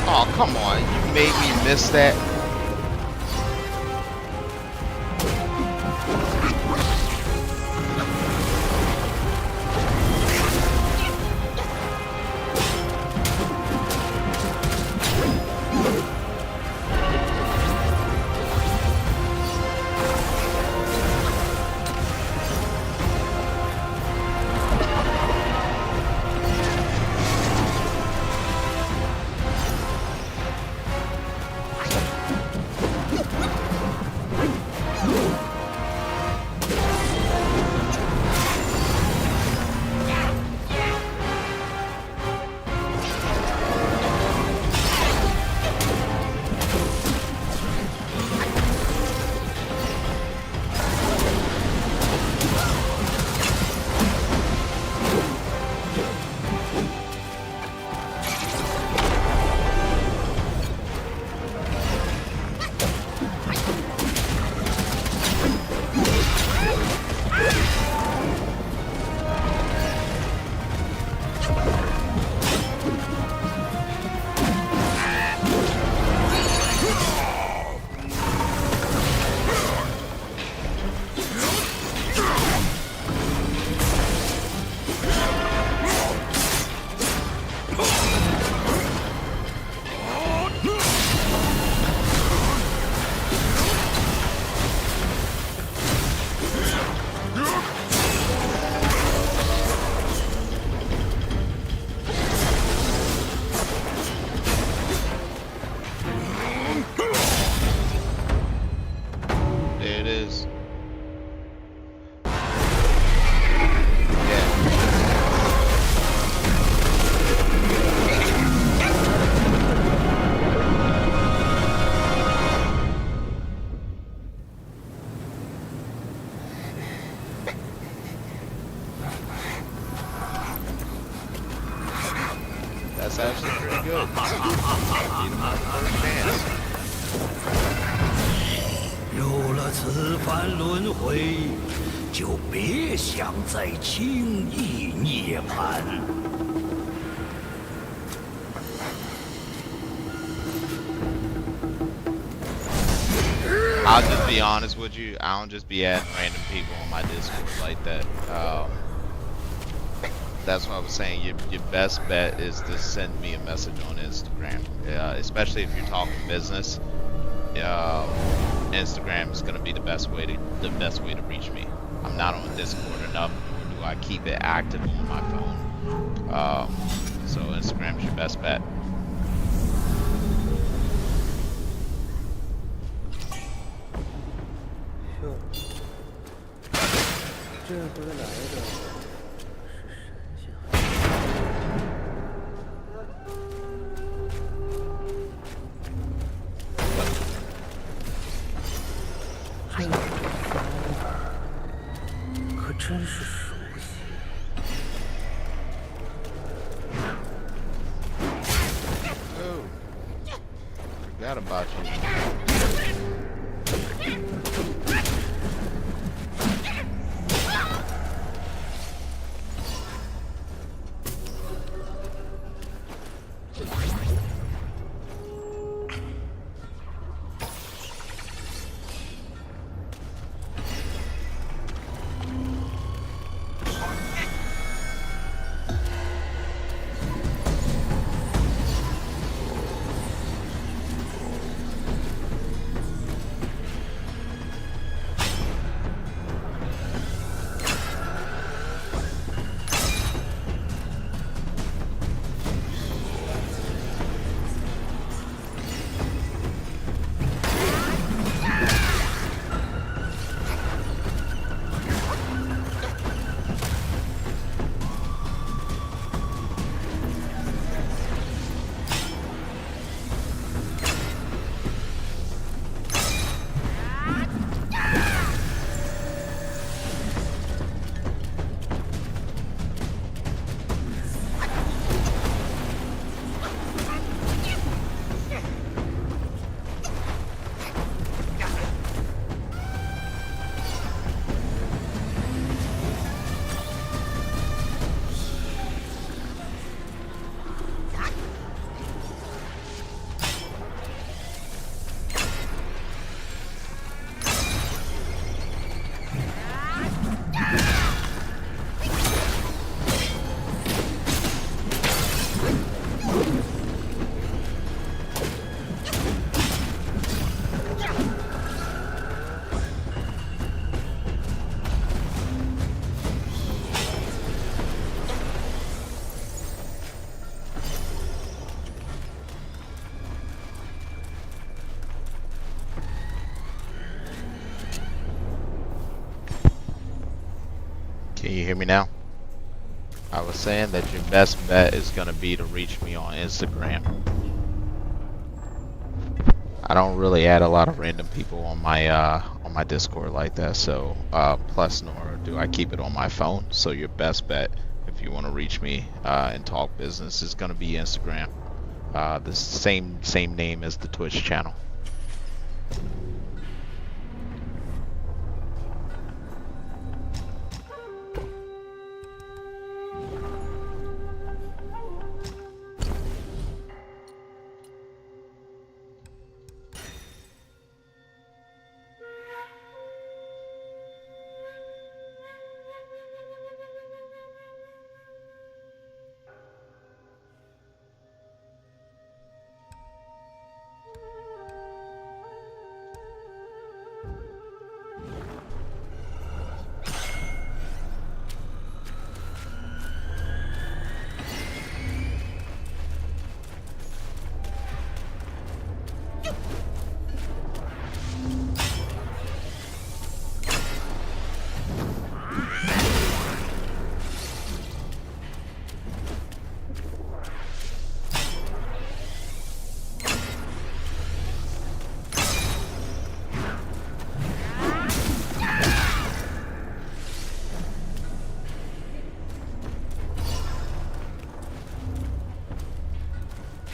Oh, come on. You made me miss that. That's actually pretty good. Beat him on the first chance. 有了此番轮回，就别想再轻易涅槃。I'll just be honest with you. I don't just be adding random people on my Discord like that. That's what I was saying. Your best bet is to send me a message on Instagram, especially if you're talking business. Instagram is gonna be the best way to reach me. I'm not on Discord enough, nor do I keep it active on my phone. So Instagram's your best bet. Oh, forgot about you. Can you hear me now? I was saying that your best bet is gonna be to reach me on Instagram. I don't really add a lot of random people on my Discord like that. So plus nor do I keep it on my phone. So your best bet, if you want to reach me and talk business, is gonna be Instagram. The same name as the Twitch channel.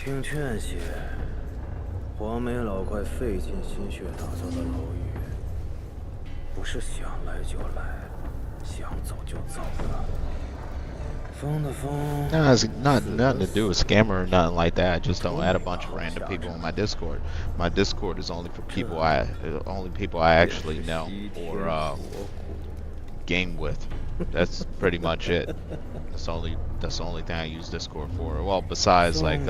听劝些，黄眉老怪费尽心血打造的牢狱，不是想来就来，想走就走的。风的风。Nah, it's not nothing to do with scammer or nothing like that. Just don't add a bunch of random people on my Discord. My Discord is only for people I actually know or game with. That's pretty much it. That's the only thing I use Discord for. Well, besides like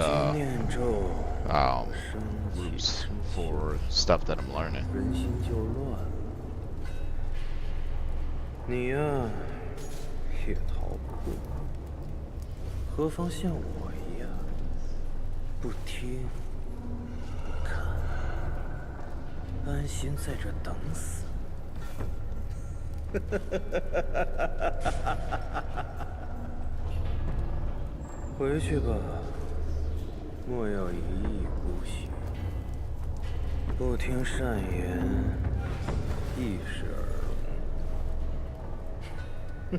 groups for stuff that I'm learning. 人心就乱了。你呀，也逃不过。何妨像我一样，不听不看，安心在这等死。回去吧，莫要一意孤行，不听善言，亦是耳聋。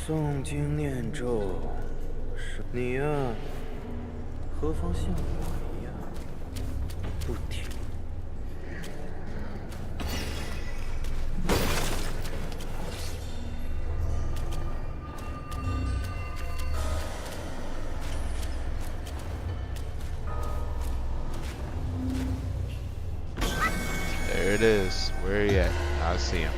诵经念咒，你呀，何妨像我一样，不听。There it is. Where are you at? I see him.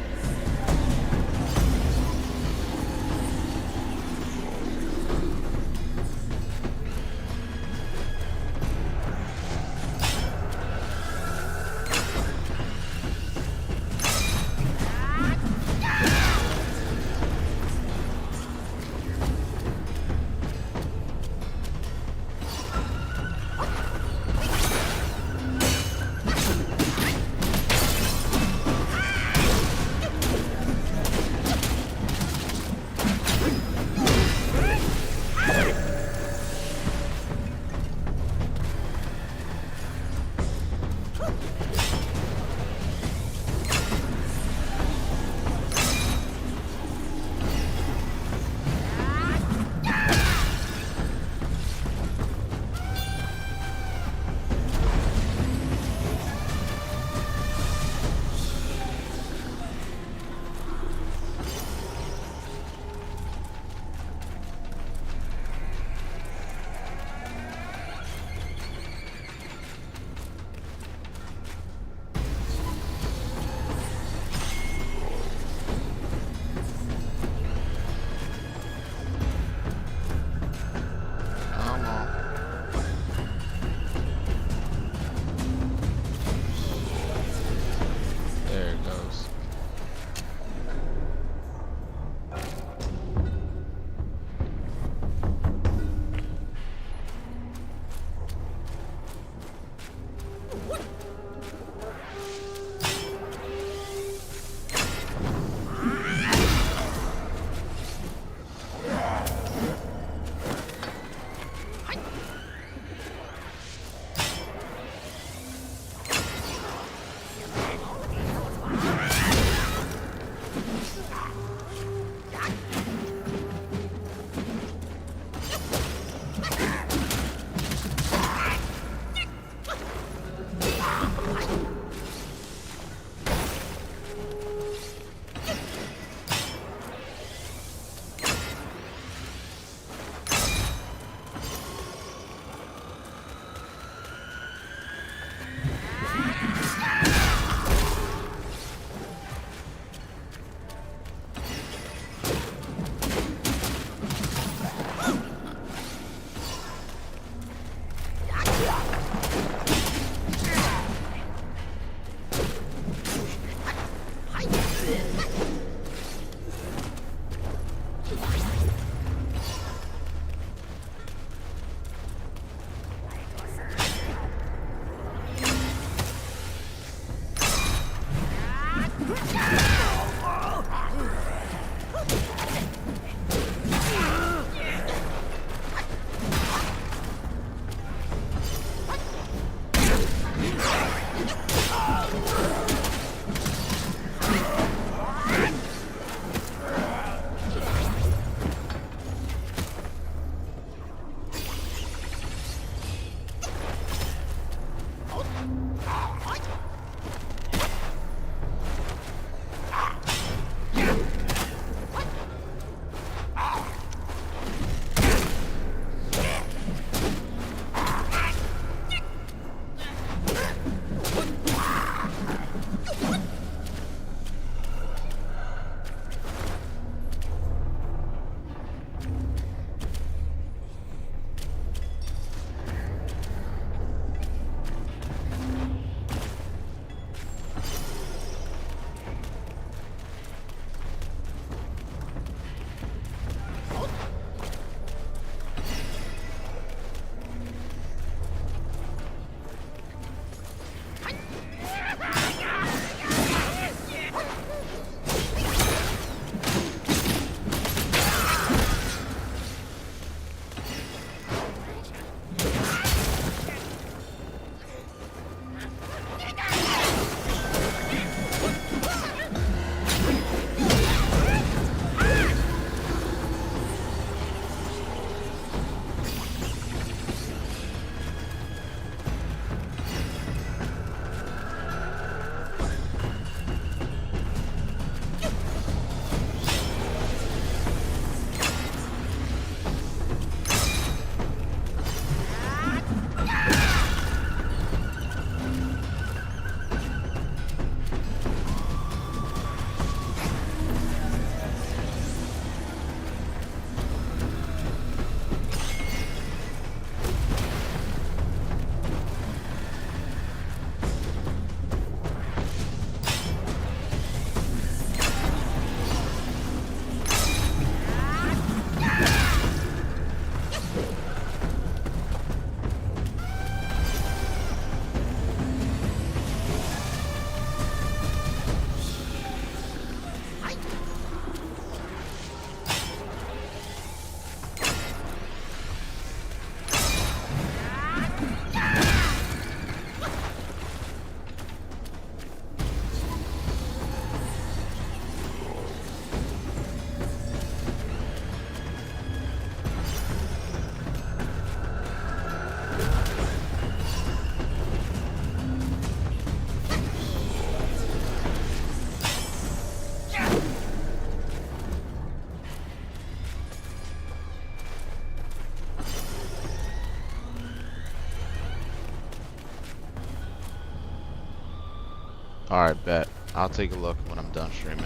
Alright, bet. I'll take a look when I'm done streaming.